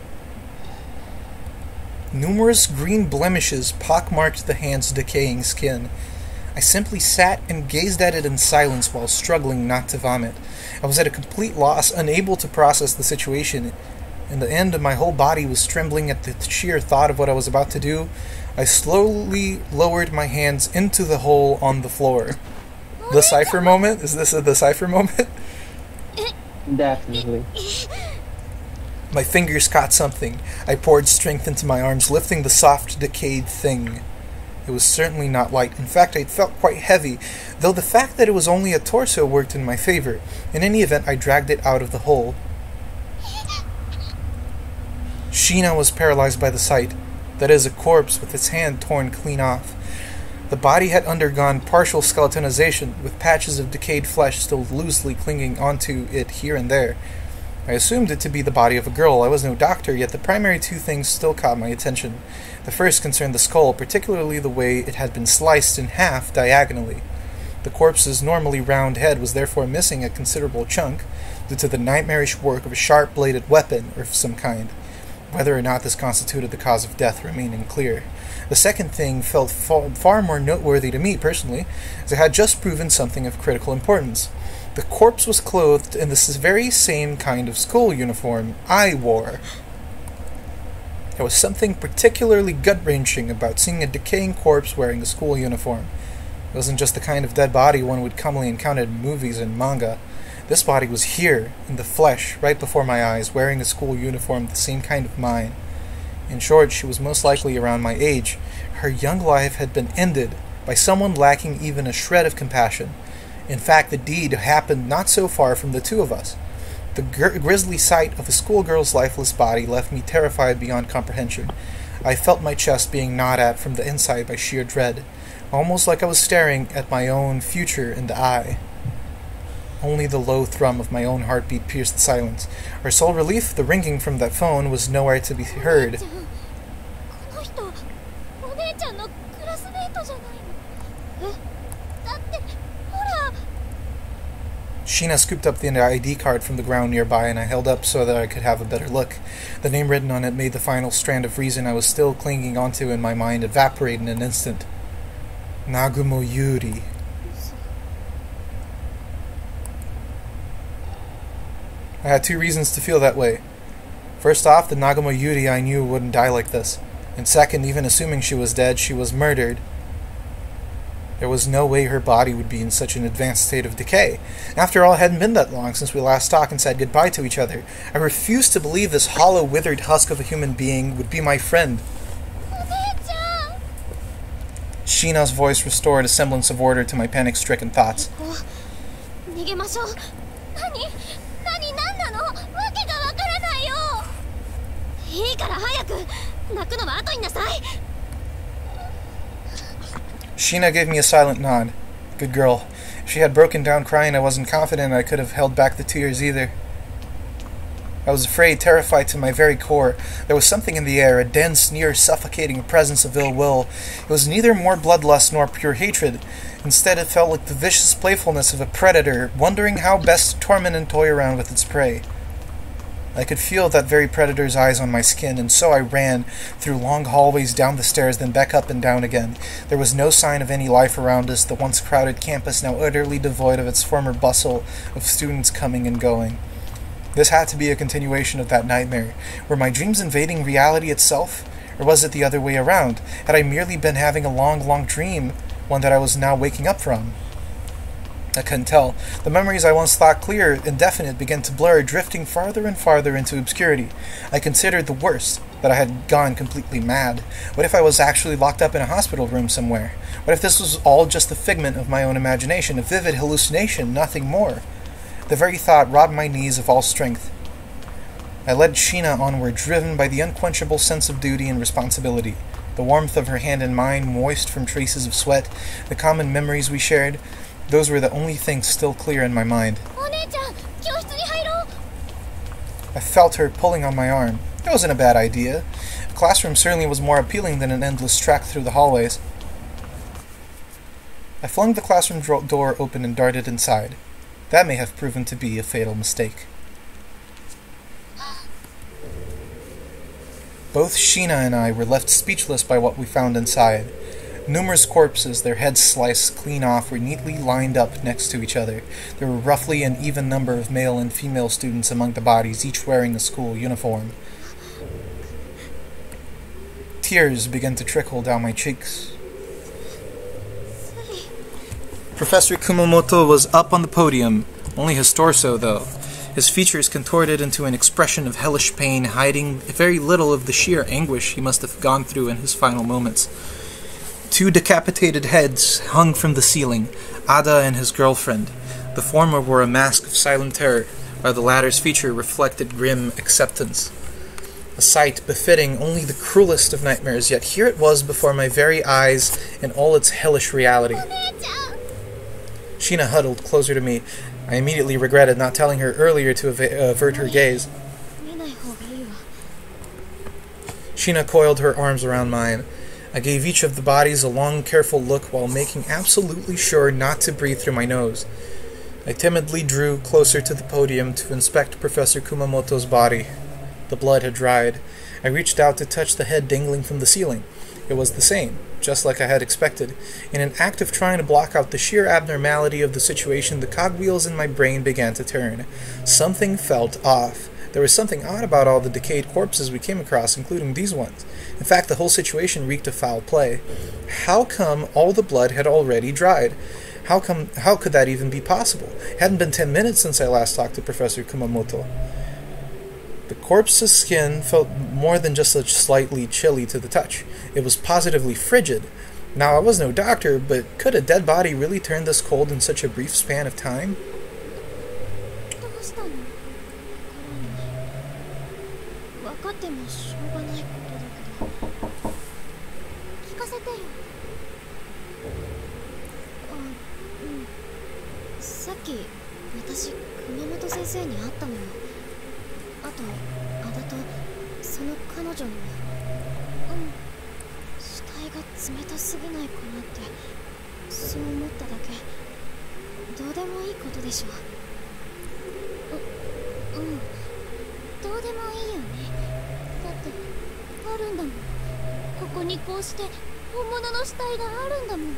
Numerous green blemishes pockmarked the hand's decaying skin. I simply sat and gazed at it in silence while struggling not to vomit. I was at a complete loss, unable to process the situation. In the end, my whole body was trembling at the sheer thought of what I was about to do. I slowly lowered my hands into the hole on the floor. The cipher moment? Is this a decipher moment? Definitely. My fingers caught something. I poured strength into my arms, lifting the soft, decayed thing. It was certainly not light. In fact, it felt quite heavy, though the fact that it was only a torso worked in my favor. In any event, I dragged it out of the hole. Sheena was paralyzed by the sight. That is, a corpse with its hand torn clean off. The body had undergone partial skeletonization, with patches of decayed flesh still loosely clinging onto it here and there. I assumed it to be the body of a girl. I was no doctor, yet the primary two things still caught my attention. The first concerned the skull, particularly the way it had been sliced in half diagonally. The corpse's normally round head was therefore missing a considerable chunk, due to the nightmarish work of a sharp-bladed weapon of some kind. Whether or not this constituted the cause of death remained unclear. The second thing felt far more noteworthy to me, personally, as it had just proven something of critical importance. The corpse was clothed in this very same kind of school uniform I wore. There was something particularly gut-wrenching about seeing a decaying corpse wearing a school uniform. It wasn't just the kind of dead body one would commonly encounter in movies and manga. This body was here, in the flesh, right before my eyes, wearing a school uniform the same kind of mine. In short, she was most likely around my age. Her young life had been ended by someone lacking even a shred of compassion. In fact, the deed happened not so far from the two of us. The grisly sight of a schoolgirl's lifeless body left me terrified beyond comprehension. I felt my chest being gnawed at from the inside by sheer dread, almost like I was staring at my own future in the eye. Only the low thrum of my own heartbeat pierced the silence. Our sole relief, the ringing from that phone, was nowhere to be heard. Sheena scooped up the ID card from the ground nearby, and I held up so that I could have a better look. The name written on it made the final strand of reason I was still clinging onto in my mind evaporate in an instant. Nagumo Yuri. I had two reasons to feel that way. First off, the Nagumo Yuri I knew wouldn't die like this. And second, even assuming she was dead, she was murdered. There was no way her body would be in such an advanced state of decay. After all, it hadn't been that long since we last talked and said goodbye to each other. I refused to believe this hollow, withered husk of a human being would be my friend. Sheena's voice restored a semblance of order to my panic-stricken thoughts. Sheena gave me a silent nod. Good girl. If she had broken down crying, I wasn't confident I could have held back the tears either. I was afraid, terrified to my very core. There was something in the air, a dense, near suffocating presence of ill will. It was neither more bloodlust nor pure hatred. Instead, it felt like the vicious playfulness of a predator, wondering how best to torment and toy around with its prey. I could feel that very predator's eyes on my skin, and so I ran through long hallways, down the stairs, then back up and down again. There was no sign of any life around us, the once crowded campus now utterly devoid of its former bustle of students coming and going. This had to be a continuation of that nightmare. Were my dreams invading reality itself? Or was it the other way around? Had I merely been having a long, long dream, one that I was now waking up from? I couldn't tell. The memories I once thought clear and definite began to blur, drifting farther and farther into obscurity. I considered the worst, that I had gone completely mad. What if I was actually locked up in a hospital room somewhere? What if this was all just a figment of my own imagination, a vivid hallucination, nothing more? The very thought robbed my knees of all strength. I led Sheena onward, driven by the unquenchable sense of duty and responsibility. The warmth of her hand in mine, moist from traces of sweat, the common memories we shared, those were the only things still clear in my mind. I felt her pulling on my arm. It wasn't a bad idea. A classroom certainly was more appealing than an endless trek through the hallways. I flung the classroom door open and darted inside. That may have proven to be a fatal mistake. Both Sheena and I were left speechless by what we found inside. Numerous corpses, their heads sliced clean off, were neatly lined up next to each other. There were roughly an even number of male and female students among the bodies, each wearing a school uniform. Tears began to trickle down my cheeks. Professor Kumamoto was up on the podium, only his torso, though. His features contorted into an expression of hellish pain, hiding very little of the sheer anguish he must have gone through in his final moments. Two decapitated heads hung from the ceiling, Ada and his girlfriend. The former wore a mask of silent terror, while the latter's feature reflected grim acceptance. A sight befitting only the cruelest of nightmares, yet here it was before my very eyes in all its hellish reality. Sheena huddled closer to me. I immediately regretted not telling her earlier to avert her gaze. Sheena coiled her arms around mine. I gave each of the bodies a long, careful look while making absolutely sure not to breathe through my nose. I timidly drew closer to the podium to inspect Professor Kumamoto's body. The blood had dried. I reached out to touch the head dangling from the ceiling. It was the same. just like I had expected. In an act of trying to block out the sheer abnormality of the situation, the cogwheels in my brain began to turn. Something felt off. There was something odd about all the decayed corpses we came across, including these ones. In fact, the whole situation reeked of foul play. How come all the blood had already dried? How could that even be possible? It hadn't been 10 minutes since I last talked to Professor Kumamoto. The corpse's skin felt more than just slightly chilly to the touch. It was positively frigid. Now, I was no doctor, but could a dead body really turn this cold in such a brief span of time? さっき私熊本先生に会ったのよ。あとあだとその彼女にも。死体が冷たすぎないかなってそう思っただけ。どうでもいいことでしょ。どうでもいいよね。だってあるんだもん。ここにこうして本物の死体があるんだもん。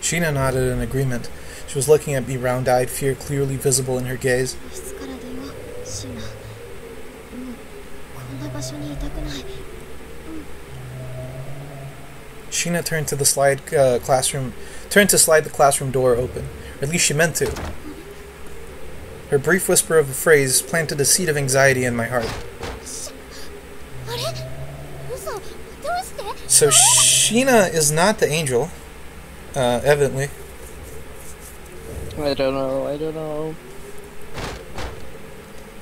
Sheena nodded in agreement. She was looking at me round-eyed, fear clearly visible in her gaze. Sheena turned to slide the classroom door open. Or at least she meant to. Her brief whisper of a phrase planted a seed of anxiety in my heart. So Sheena is not the angel. Evidently. I don't know.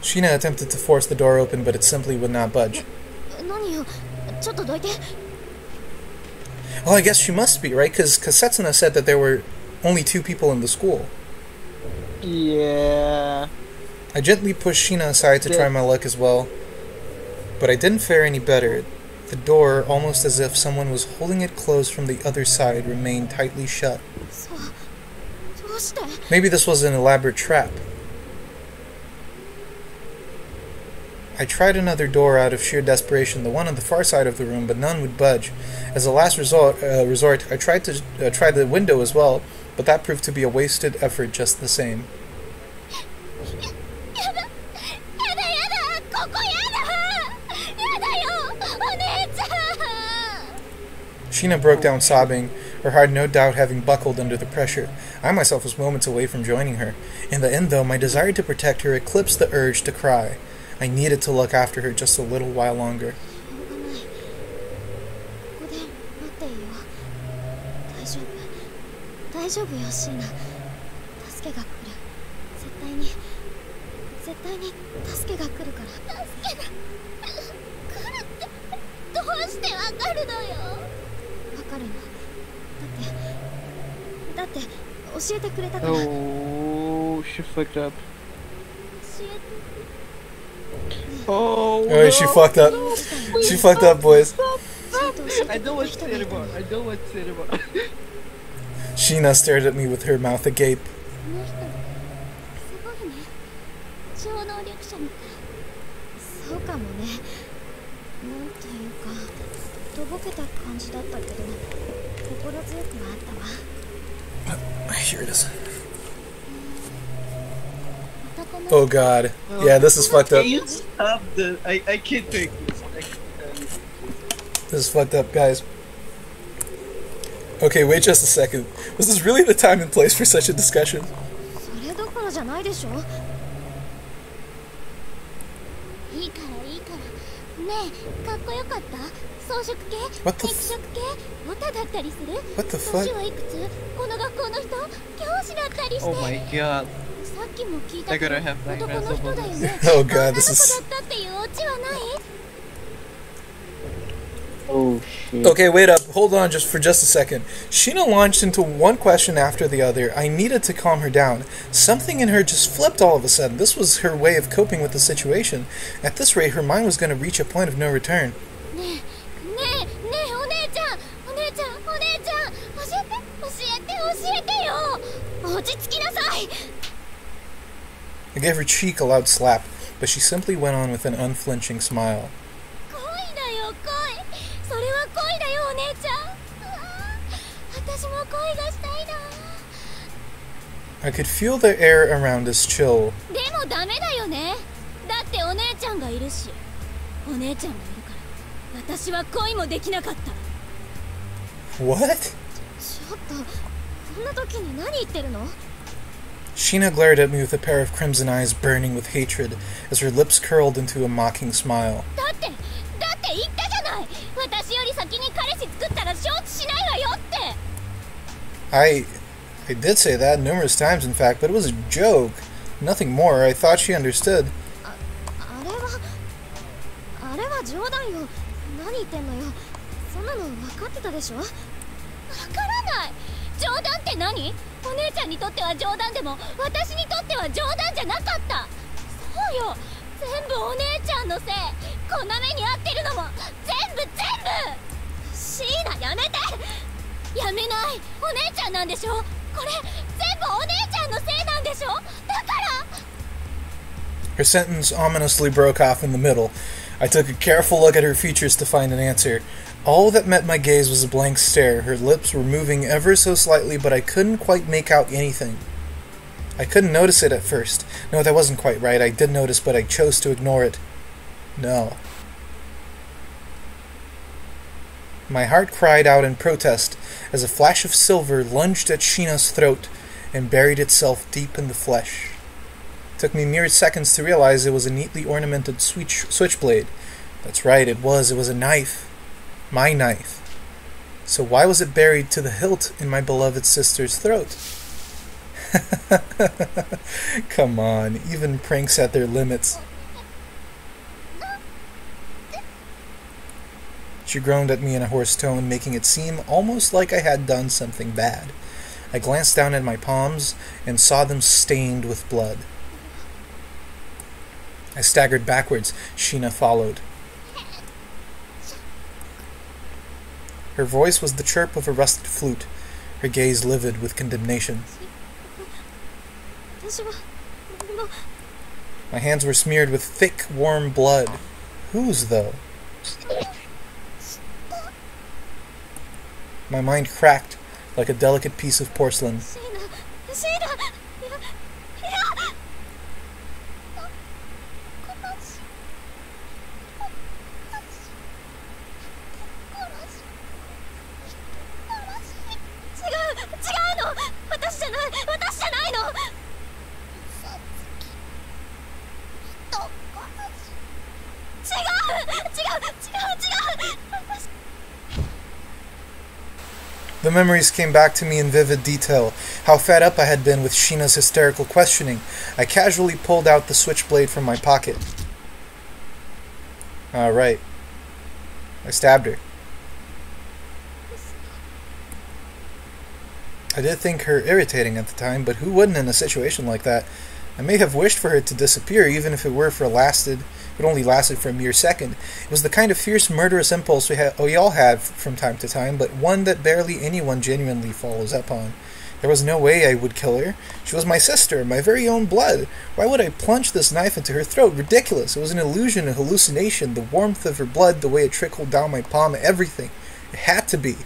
Sheena attempted to force the door open, but it simply would not budge. Well, I guess she must be, right? Because Setsuna said that there were only 2 people in the school. Yeah. I gently pushed Sheena aside to try my luck as well, but I didn't fare any better. The door, almost as if someone was holding it closed from the other side, remained tightly shut. Maybe this was an elaborate trap. I tried another door out of sheer desperation, the one on the far side of the room, but none would budge. As a last resort, I tried to try the window as well, but that proved to be a wasted effort just the same. Sheena broke down sobbing, her heart no doubt having buckled under the pressure. I myself was moments away from joining her. In the end, though, my desire to protect her eclipsed the urge to cry. I needed to look after her just a little while longer. Oh, she fucked up. Oh, no, she fucked up. She fucked up, boys. I don't want to say anymore. Sheena stared at me with her mouth agape. Here it is. Oh god. Yeah, this is fucked up. Can you stop the... I can't take this. This is fucked up, guys. Okay, wait just a second. Was this really the time and place for such a discussion? What the fuck? Oh my god. I gotta have nightmares over this. Oh god, this is... Oh shit. Okay, wait up. Hold on for just a second. Sheena launched into one question after the other. I needed to calm her down. Something in her just flipped all of a sudden. This was her way of coping with the situation. At this rate, her mind was going to reach a point of no return. I gave her cheek a loud slap, but she simply went on with an unflinching smile. I could feel the air around us chill. What? Sheena glared at me with a pair of crimson eyes burning with hatred as her lips curled into a mocking smile. I did say that numerous times, in fact, but it was a joke. Nothing more. I thought she understood. Her sentence ominously broke off in the middle. I took a careful look at her features to find an answer. All that met my gaze was a blank stare. Her lips were moving ever so slightly, but I couldn't quite make out anything. I couldn't notice it at first. No, that wasn't quite right. I did notice, but I chose to ignore it. No. My heart cried out in protest as a flash of silver lunged at Sheena's throat and buried itself deep in the flesh. It took me mere seconds to realize it was a neatly ornamented switchblade. That's right, it was. It was a knife. My knife. So why was it buried to the hilt in my beloved sister's throat? Come on, even pranks at their limits. She groaned at me in a hoarse tone, making it seem almost like I had done something bad. I glanced down at my palms and saw them stained with blood. I staggered backwards. Sheena followed. Her voice was the chirp of a rusted flute, her gaze livid with condemnation. My hands were smeared with thick, warm blood. Whose, though? My mind cracked like a delicate piece of porcelain. The memories came back to me in vivid detail, how fed up I had been with Sheena's hysterical questioning. I casually pulled out the switchblade from my pocket. Right. I stabbed her. I did think her irritating at the time, but who wouldn't in a situation like that? I may have wished for her to disappear, even if it only lasted for a mere second. It was the kind of fierce, murderous impulse we all have from time to time, but one that barely anyone genuinely follows up on. There was no way I would kill her. She was my sister, my very own blood. Why would I plunge this knife into her throat? Ridiculous. It was an illusion, a hallucination. The warmth of her blood, the way it trickled down my palm, everything. It had to be.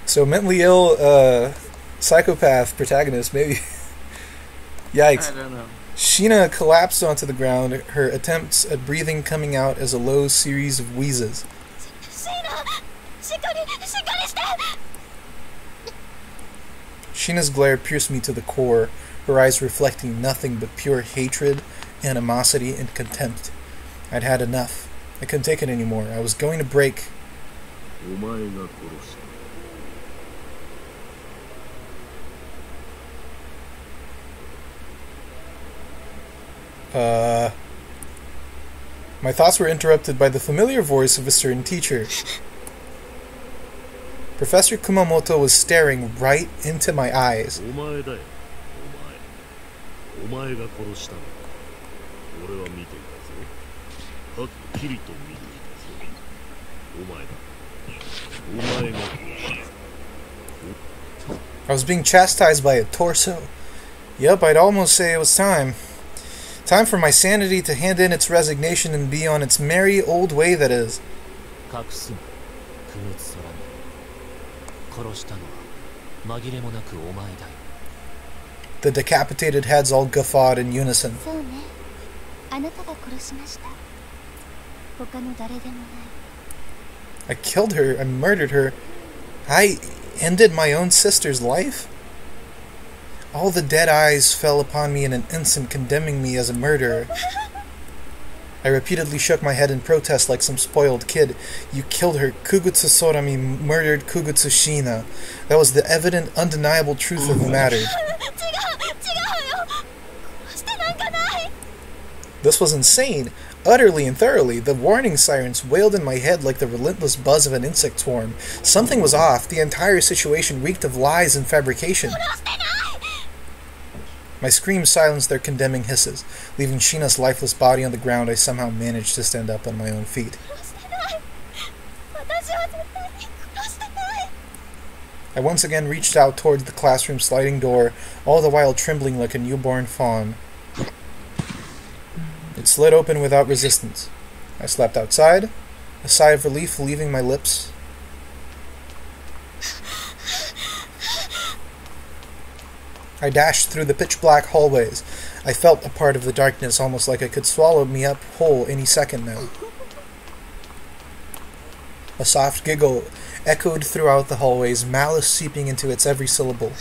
So mentally ill, psychopath protagonist, maybe. Yikes. I don't know. Sheena collapsed onto the ground, her attempts at breathing coming out as a low series of wheezes. Sheena's glare pierced me to the core, her eyes reflecting nothing but pure hatred, animosity, and contempt. I'd had enough. I couldn't take it anymore. I was going to break. My thoughts were interrupted by the familiar voice of a certain teacher. Professor Kumamoto was staring right into my eyes. I was being chastised by a torso. Yep, I'd almost say it was time. Time for my sanity to hand in its resignation and be on its merry old way, that is. つ空に。殺したのは紛れもなくお前だよ。 The decapitated heads all guffawed in unison. そうね。あなたが殺しました。他の誰でもない。 I killed her. I murdered her. I ended my own sister's life? All the dead eyes fell upon me in an instant, condemning me as a murderer. I repeatedly shook my head in protest like some spoiled kid. You killed her. Kugutsu Sorami murdered Kugutsu Shina. That was the evident, undeniable truth of the matter. This was insane. Utterly and thoroughly, the warning sirens wailed in my head like the relentless buzz of an insect swarm. Something was off. The entire situation reeked of lies and fabrication. My screams silenced their condemning hisses. Leaving Shina's lifeless body on the ground, I somehow managed to stand up on my own feet. I once again reached out towards the classroom sliding door, all the while trembling like a newborn fawn. It slid open without resistance. I slept outside, a sigh of relief leaving my lips. I dashed through the pitch-black hallways. I felt a part of the darkness, almost like it could swallow me up whole any second now. A soft giggle echoed throughout the hallways, malice seeping into its every syllable.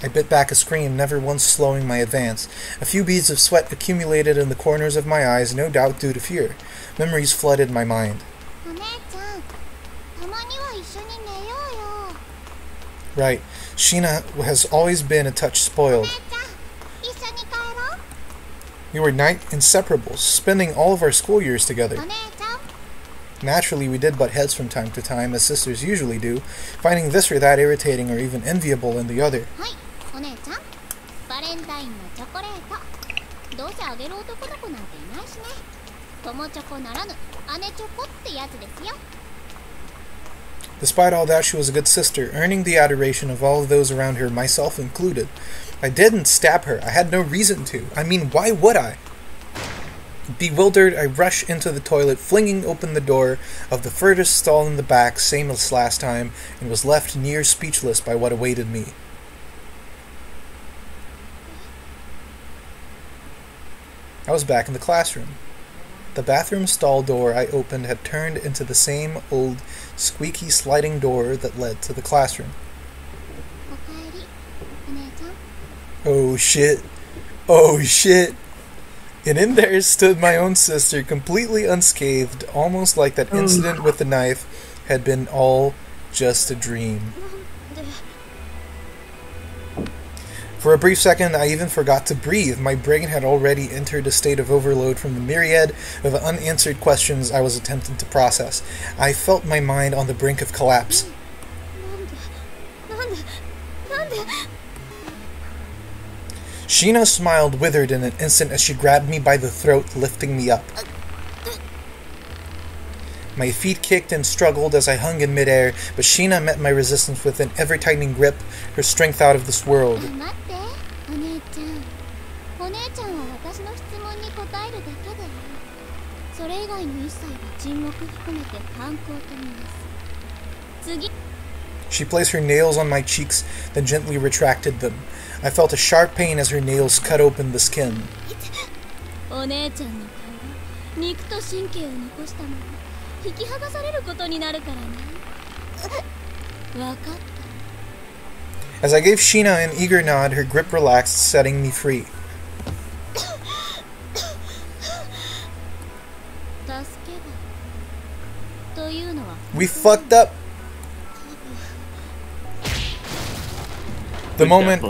I bit back a scream, never once slowing my advance. A few beads of sweat accumulated in the corners of my eyes, no doubt due to fear. Memories flooded my mind. Right. Shina has always been a touch spoiled. We were inseparables, spending all of our school years together. Naturally, we did butt heads from time to time, as sisters usually do, finding this or that irritating or even enviable in the other. Despite all that, she was a good sister, earning the adoration of all of those around her, myself included. I didn't stab her. I had no reason to. I mean, why would I? Bewildered, I rushed into the toilet, flinging open the door of the furthest stall in the back, same as last time, and was left near speechless by what awaited me. I was back in the classroom. The bathroom stall door I opened had turned into the same old, squeaky sliding door that led to the classroom. Oh shit. Oh shit. And in there stood my own sister, completely unscathed, almost like that incident with the knife had been all just a dream. For a brief second, I even forgot to breathe. My brain had already entered a state of overload from the myriad of unanswered questions I was attempting to process. I felt my mind on the brink of collapse. Shina smiled, withered in an instant as she grabbed me by the throat, lifting me up. My feet kicked and struggled as I hung in midair, but Shina met my resistance with an ever-tightening grip, her strength out of this world. She placed her nails on my cheeks, then gently retracted them. I felt a sharp pain as her nails cut open the skin. As I gave Shina an eager nod, her grip relaxed, setting me free. We fucked up. The moment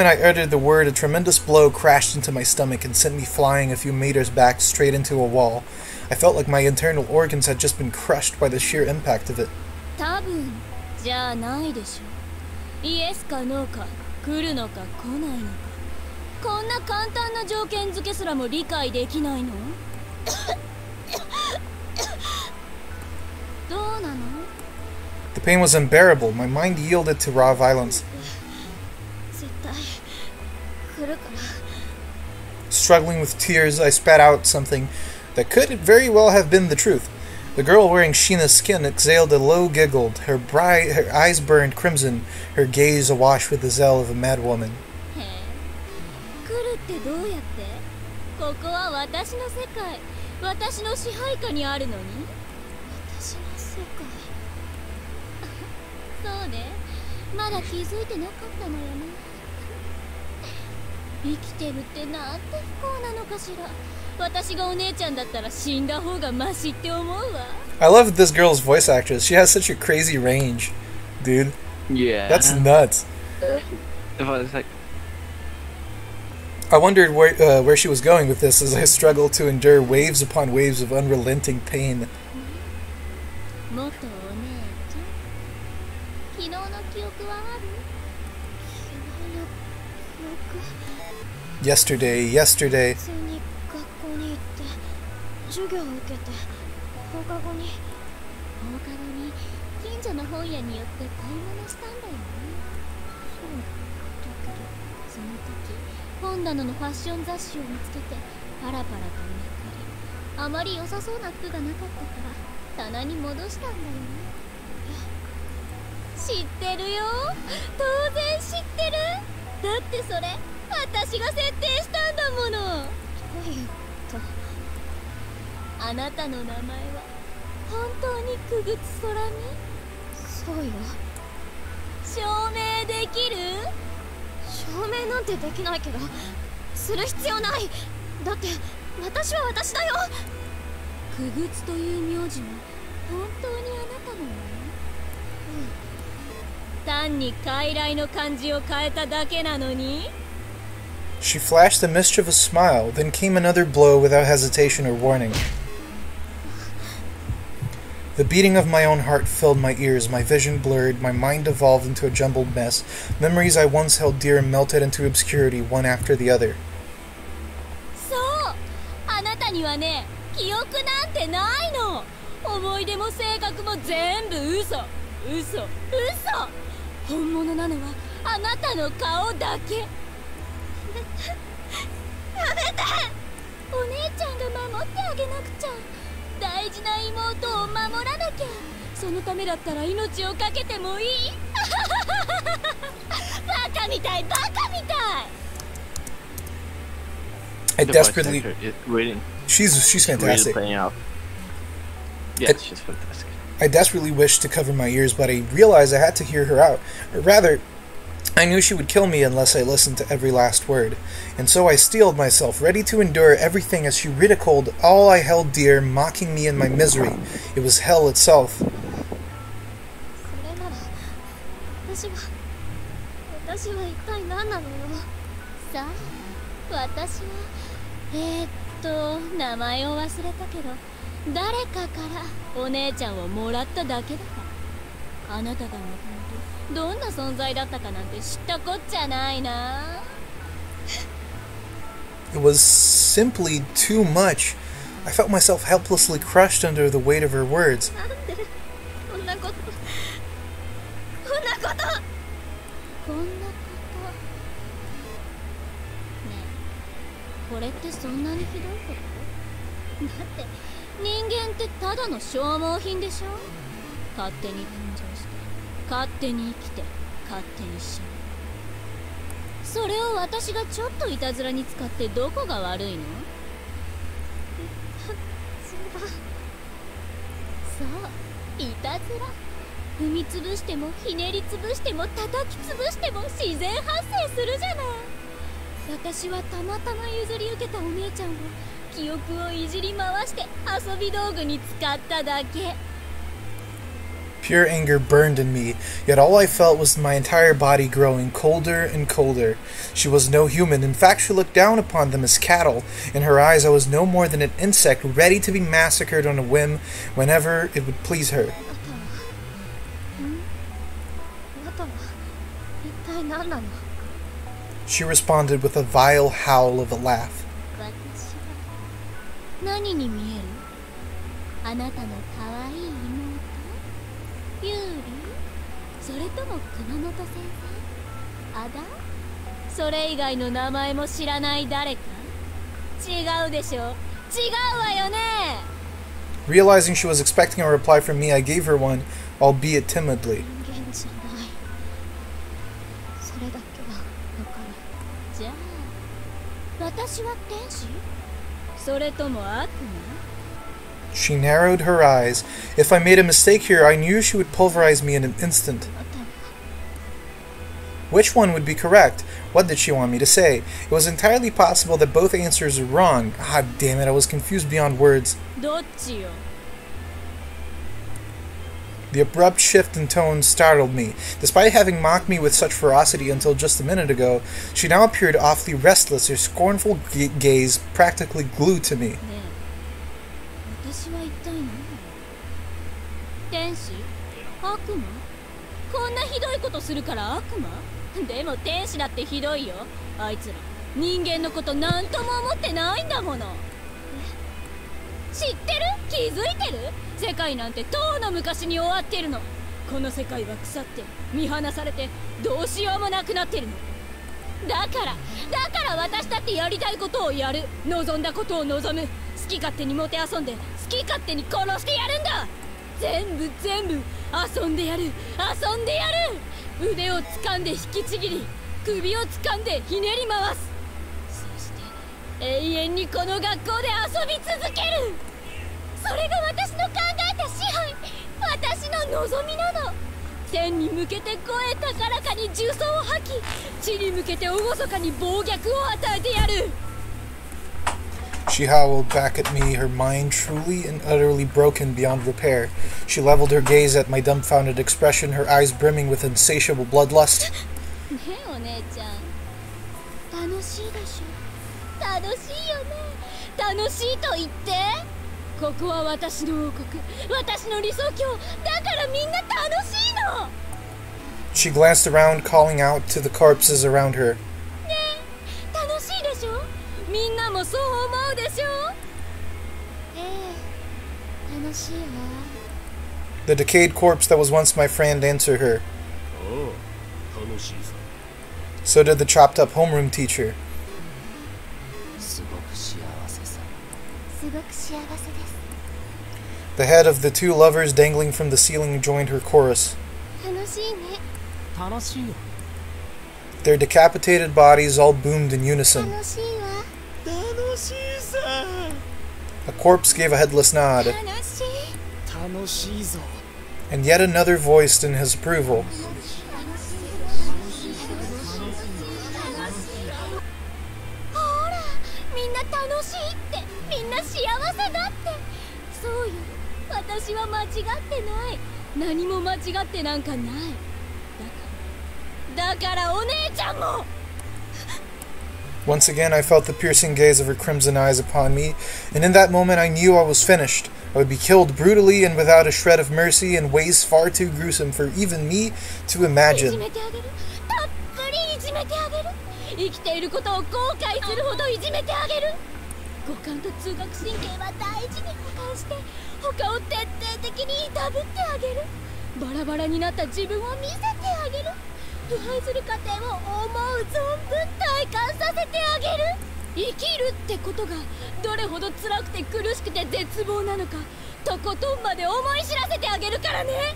I uttered the word, a tremendous blow crashed into my stomach and sent me flying a few meters back straight into a wall. I felt like my internal organs had just been crushed by the sheer impact of it. The pain was unbearable. My mind yielded to raw violence. Struggling with tears, I spat out something that could very well have been the truth. The girl wearing Sheena's skin exhaled a low giggle, her eyes burned crimson, her gaze awash with the zeal of a mad woman. へえ、来るってどうやって？ここは私の世界、私の支配下にあるのに？私の世界。そうね、まだ気づいてなかったのよね。生きてるってなんて不幸なのかしら。私がお姉ちゃんだったら死んだ方がマシって思うわ。I love this girl's voice actress. She has such a crazy range, dude. Yeah. That's nuts. If I was like, I wondered where she was going with this as I struggled to endure waves upon waves of unrelenting pain. 元お姉ちゃん、昨日の記憶はある？昨日の記憶。 Yesterday. 普通に学校に行って授業を受けて放課後に近所の本屋に寄って買い物したんだよね。そうだけどその時本棚のファッション雑誌を見つけてパラパラとめくり、あまり良さそうな服がなかったから棚に戻したんだよね。知ってるよ、当然知ってる。だってそれ私が設定したんだもの。どういうこと？あなたの名前は本当にくぐつ空に？そうよ。証明できる？証明なんてできないけど、する必要ない。だって私は私だよ。くぐつという名字は本当にあなたのよね。単に傀儡の漢字を変えただけなのに。 She flashed a mischievous smile, then came another blow without hesitation or warning. The beating of my own heart filled my ears, my vision blurred, my mind devolved into a jumbled mess. Memories I once held dear melted into obscurity, one after the other. そう、あなたにはね、記憶なんてないの。思い出も性格も全部嘘。本物なのはあなたの顔だけ。やめて！お姉ちゃんが守ってあげなくちゃ。大事な妹を守らなきゃ。そのためだったら命を懸けてもいい。バカみたい。I the voice desperately... actor is really, She's fantastic. really playing out. Yeah, she's fantastic. I desperately wished to cover my ears, but I realized I had to hear her out. Or rather, I knew she would kill me unless I listened to every last word. And so I steeled myself, ready to endure everything as she ridiculed all I held dear, mocking me in my misery. It was hell itself. それなら私は一体何なのよ。さあ、私は名前を忘れたけど、誰かからお姉ちゃんをもらっただけだから。あなたがもともとどんな存在だったかなんて知ったこっちゃないな。It was simply too much. I felt myself helplessly crushed under the weight of her words. なんでこんなことねえ、これってそんなにひどいこと？だって人間ってただの消耗品でしょ。勝手に誕生して勝手に生きて勝手に死ぬ。それを私がちょっといたずらに使ってどこが悪いの？そういたずら。踏みつぶしてもひねりつぶしても叩きつぶしても自然発生するじゃない。私はたまたま譲り受けたお姉ちゃんを記憶をいじり回して遊び道具に使っただけ。 Pure anger burned in me, yet all I felt was my entire body growing colder and colder. She was no human. In fact, she looked down upon them as cattle. In her eyes, I was no more than an insect ready to be massacred on a whim whenever it would please her. あなたは一体何なの？ She responded with a vile howl of a laugh. 私は何に見える？あなたの可愛い妹？ユーリ？それとも熊本先生？アダ？それ以外の名前も知らない誰か？違うでしょ？違うわよね。Realizing she was expecting a reply from me, I gave her one, albeit timidly. 人間じゃない。それだけはわかる。じゃあ、私は天使？それとも悪魔？ She narrowed her eyes. If I made a mistake here, I knew she would pulverize me in an instant. Which one would be correct? What did she want me to say? It was entirely possible that both answers were wrong. Ah, damn it, I was confused beyond words. どっちよ。 The abrupt shift in tone startled me. Despite having mocked me with such ferocity until just a minute ago, she now appeared awfully restless, her scornful gaze practically glued to me. ねえ、私は一体何？天使？悪魔？こんなひどいことするから悪魔？でも天使だってひどいよ。あいつら人間のことなんとも思ってないんだもの。知ってる？気づいてる？世界なんてとうの昔に終わってるの。この世界は腐って見放されてどうしようもなくなってるの。だから私だってやりたいことをやる。望んだことを望む。好き勝手にもてあそんで好き勝手に殺してやるんだ。全部遊んでやる。腕を掴んで引きちぎり、首を掴んでひねり回す。そして永遠にこの学校で遊び続ける。それが私の考えた支配、私の望みなの。天に向けて声高らかに重曹を吐き、地に向けて厳かに暴虐を与えてやる。 She howled back at me, her mind truly and utterly broken beyond repair. She leveled her gaze at my dumbfounded expression, her eyes brimming with insatiable bloodlust. ねえお姉ちゃん、楽しいでしょ。楽しいよね。楽しいと言って。ここは私の王国、私の理想郷。だからみんな楽しいの。 She glanced around, calling out to the corpses around her. ねえ、楽しいでしょ。みんなもそう思うでしょ。ええ、楽しいわ。 The decayed corpse that was once my friend answered her. ああ、楽しいさ。 So did the chopped up homeroom teacher. すごく幸せさ。すごく幸せです。 The head of the two lovers dangling from the ceiling joined her chorus. 楽しいね。楽しいよ。 Their decapitated bodies all boomed in unison. 楽しいわ。楽しいさ。 A corpse gave a headless nod, 楽しい。楽しいぞ。 and yet another voiced in his approval. ほら、みんな楽しいって、みんな幸せだって。そうよ、私は間違ってない。何も間違ってなんかない。だからお姉ちゃんも。 Once again, I felt the piercing gaze of her crimson eyes upon me, and in that moment I knew I was finished. I would be killed brutally and without a shred of mercy in ways far too gruesome for even me to いじ imagine. めてあげる。たっぷりいじめてあげる。生きていることを後悔するほどいじめてあげる。五感と通学神経は大事に保管して、他を徹底的にいたぶってあげる。バラバラになった自分を見せてあげる。腐敗する過程を思う存分体感させてあげる。生きるってことがどれほど辛くて苦しくて絶望なのか、とことんまで思い知らせてあげるからね。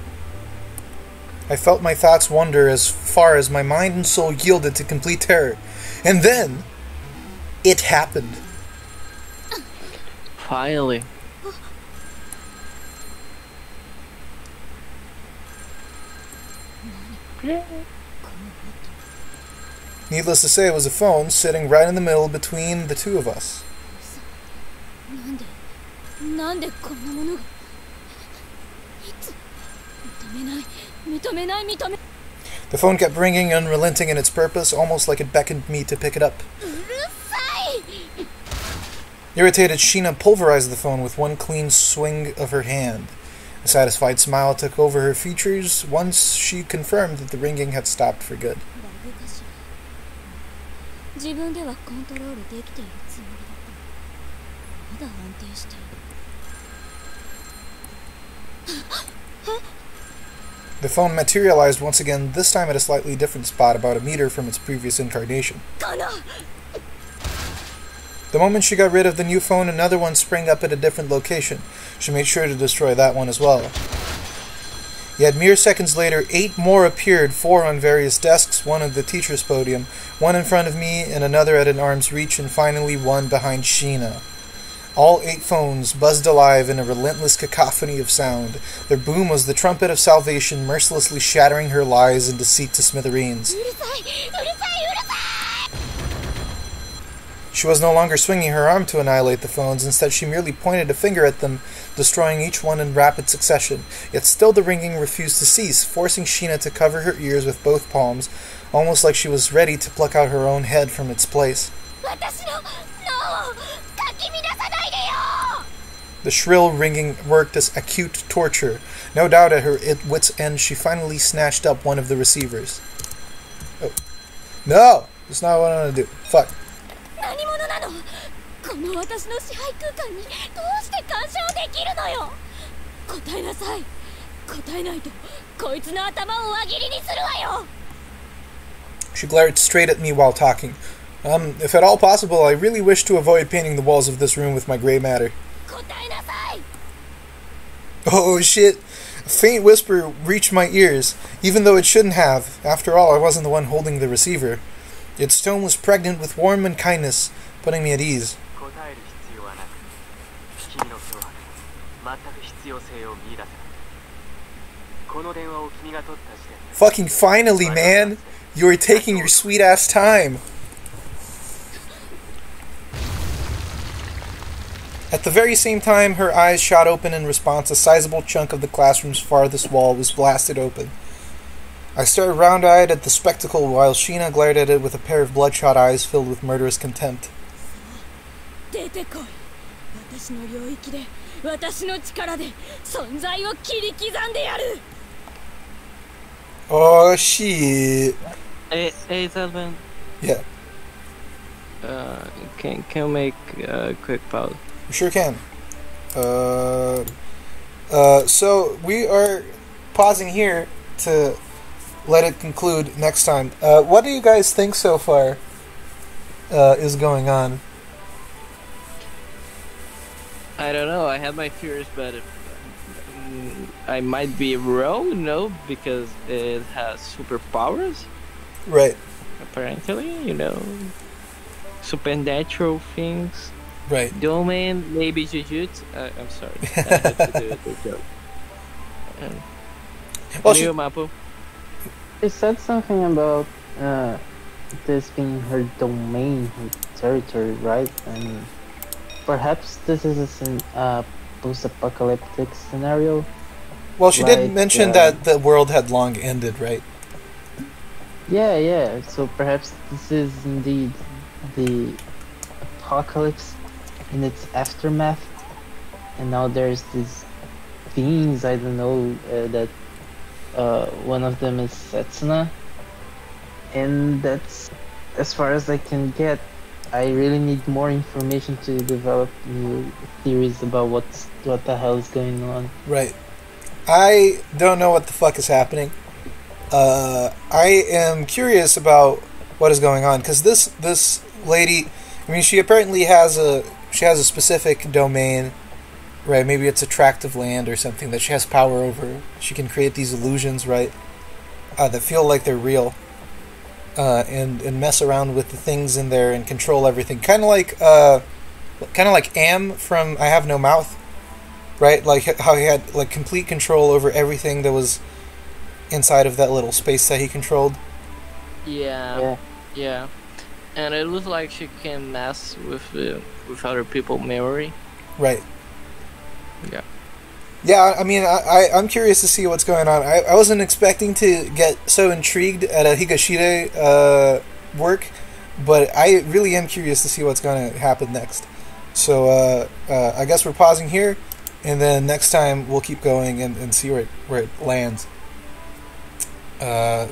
I felt my thoughts wander as far as my mind and soul yielded to complete terror. And then, it happened. Finally. Needless to say, it was a phone sitting right in the middle between the two of us. なんでこんなものが。いつ認めない。 The phone kept ringing, unrelenting in its purpose, almost like it beckoned me to pick it up. うるさい。 Irritated, Sheena pulverized the phone with one clean swing of her hand. A satisfied smile took over her features once she confirmed that the ringing had stopped for good. バグかしら。自分ではコントロールできているつもりだった。まだ安定している。 The phone materialized once again, this time at a slightly different spot, about a meter from its previous incarnation. この The moment she got rid of the new phone, another one sprang up at a different location. She made sure to destroy that one as well. Yet mere seconds later, 8 more appeared, 4 on various desks, 1 at the teacher's podium, 1 in front of me, and another at an arm's reach, and finally 1 behind Sheena. All 8 phones buzzed alive in a relentless cacophony of sound. Their boom was the trumpet of salvation, mercilessly shattering her lies and deceit to smithereens. She was no longer swinging her arm to annihilate the phones. Instead, she merely pointed a finger at them, destroying each one in rapid succession. Yet still the ringing refused to cease, forcing Sheena to cover her ears with both palms, almost like she was ready to pluck out her own head from its place. The shrill ringing worked as acute torture. No doubt at her wit's end, she finally snatched up one of the receivers. Oh. No! That's not what I want to do. Fuck. She glared straight at me while talking. If at all possible, I really wish to avoid painting the walls of this room with my gray matter. Oh shit! A faint whisper reached my ears, even though it shouldn't have. After all, I wasn't the one holding the receiver. Its tone was pregnant with warmth and kindness, putting me at ease. Fucking finally, man! You are taking your sweet-ass time! At the very same time her eyes shot open in response, a sizable chunk of the classroom's farthest wall was blasted open. I stared round-eyed at the spectacle while Sheena glared at it with a pair of bloodshot eyes filled with murderous contempt. Oh shit! Hey Zevlen. Yeah. Can you make a quick pause? We sure can. So we are pausing here to let it conclude next time. What do you guys think so far is going on? I don't know. I have my fears, but I might be wrong. No, because it has superpowers. Right. Apparently, supernatural things. Right. Domain, maybe Jujutsu. I'm sorry. I had to do the joke. Well, you, Mapo? She said something about this being her domain, her territory, right? And perhaps this is a post-apocalyptic scenario. Well, she did mention that the world had long ended, right? Yeah. So perhaps this is indeed the apocalypse in its aftermath, and now there's these beings, I don't know, that one of them is Setsuna, and that's as far as I can get. I really need more information to develop new theories about what the hell is going on. Right. I don't know what the fuck is happening. I am curious about what is going on, because this lady, I mean, she apparently has a specific domain, right? Maybe it's a tract of land or something that she has power over. She can create these illusions, right, that feel like they're real, and mess around with the things in there and control everything. Kind of like Am from I Have No Mouth, right? Like how he had like complete control over everything that was inside of that little space that he controlled. Yeah. And it looks like she can mess with other people's memory. Right. Yeah. Yeah, I mean, I'm curious to see what's going on. I wasn't expecting to get so intrigued at a Higashide work, but I really am curious to see what's going to happen next. So I guess we're pausing here, and then next time we'll keep going and see where it lands. Yeah.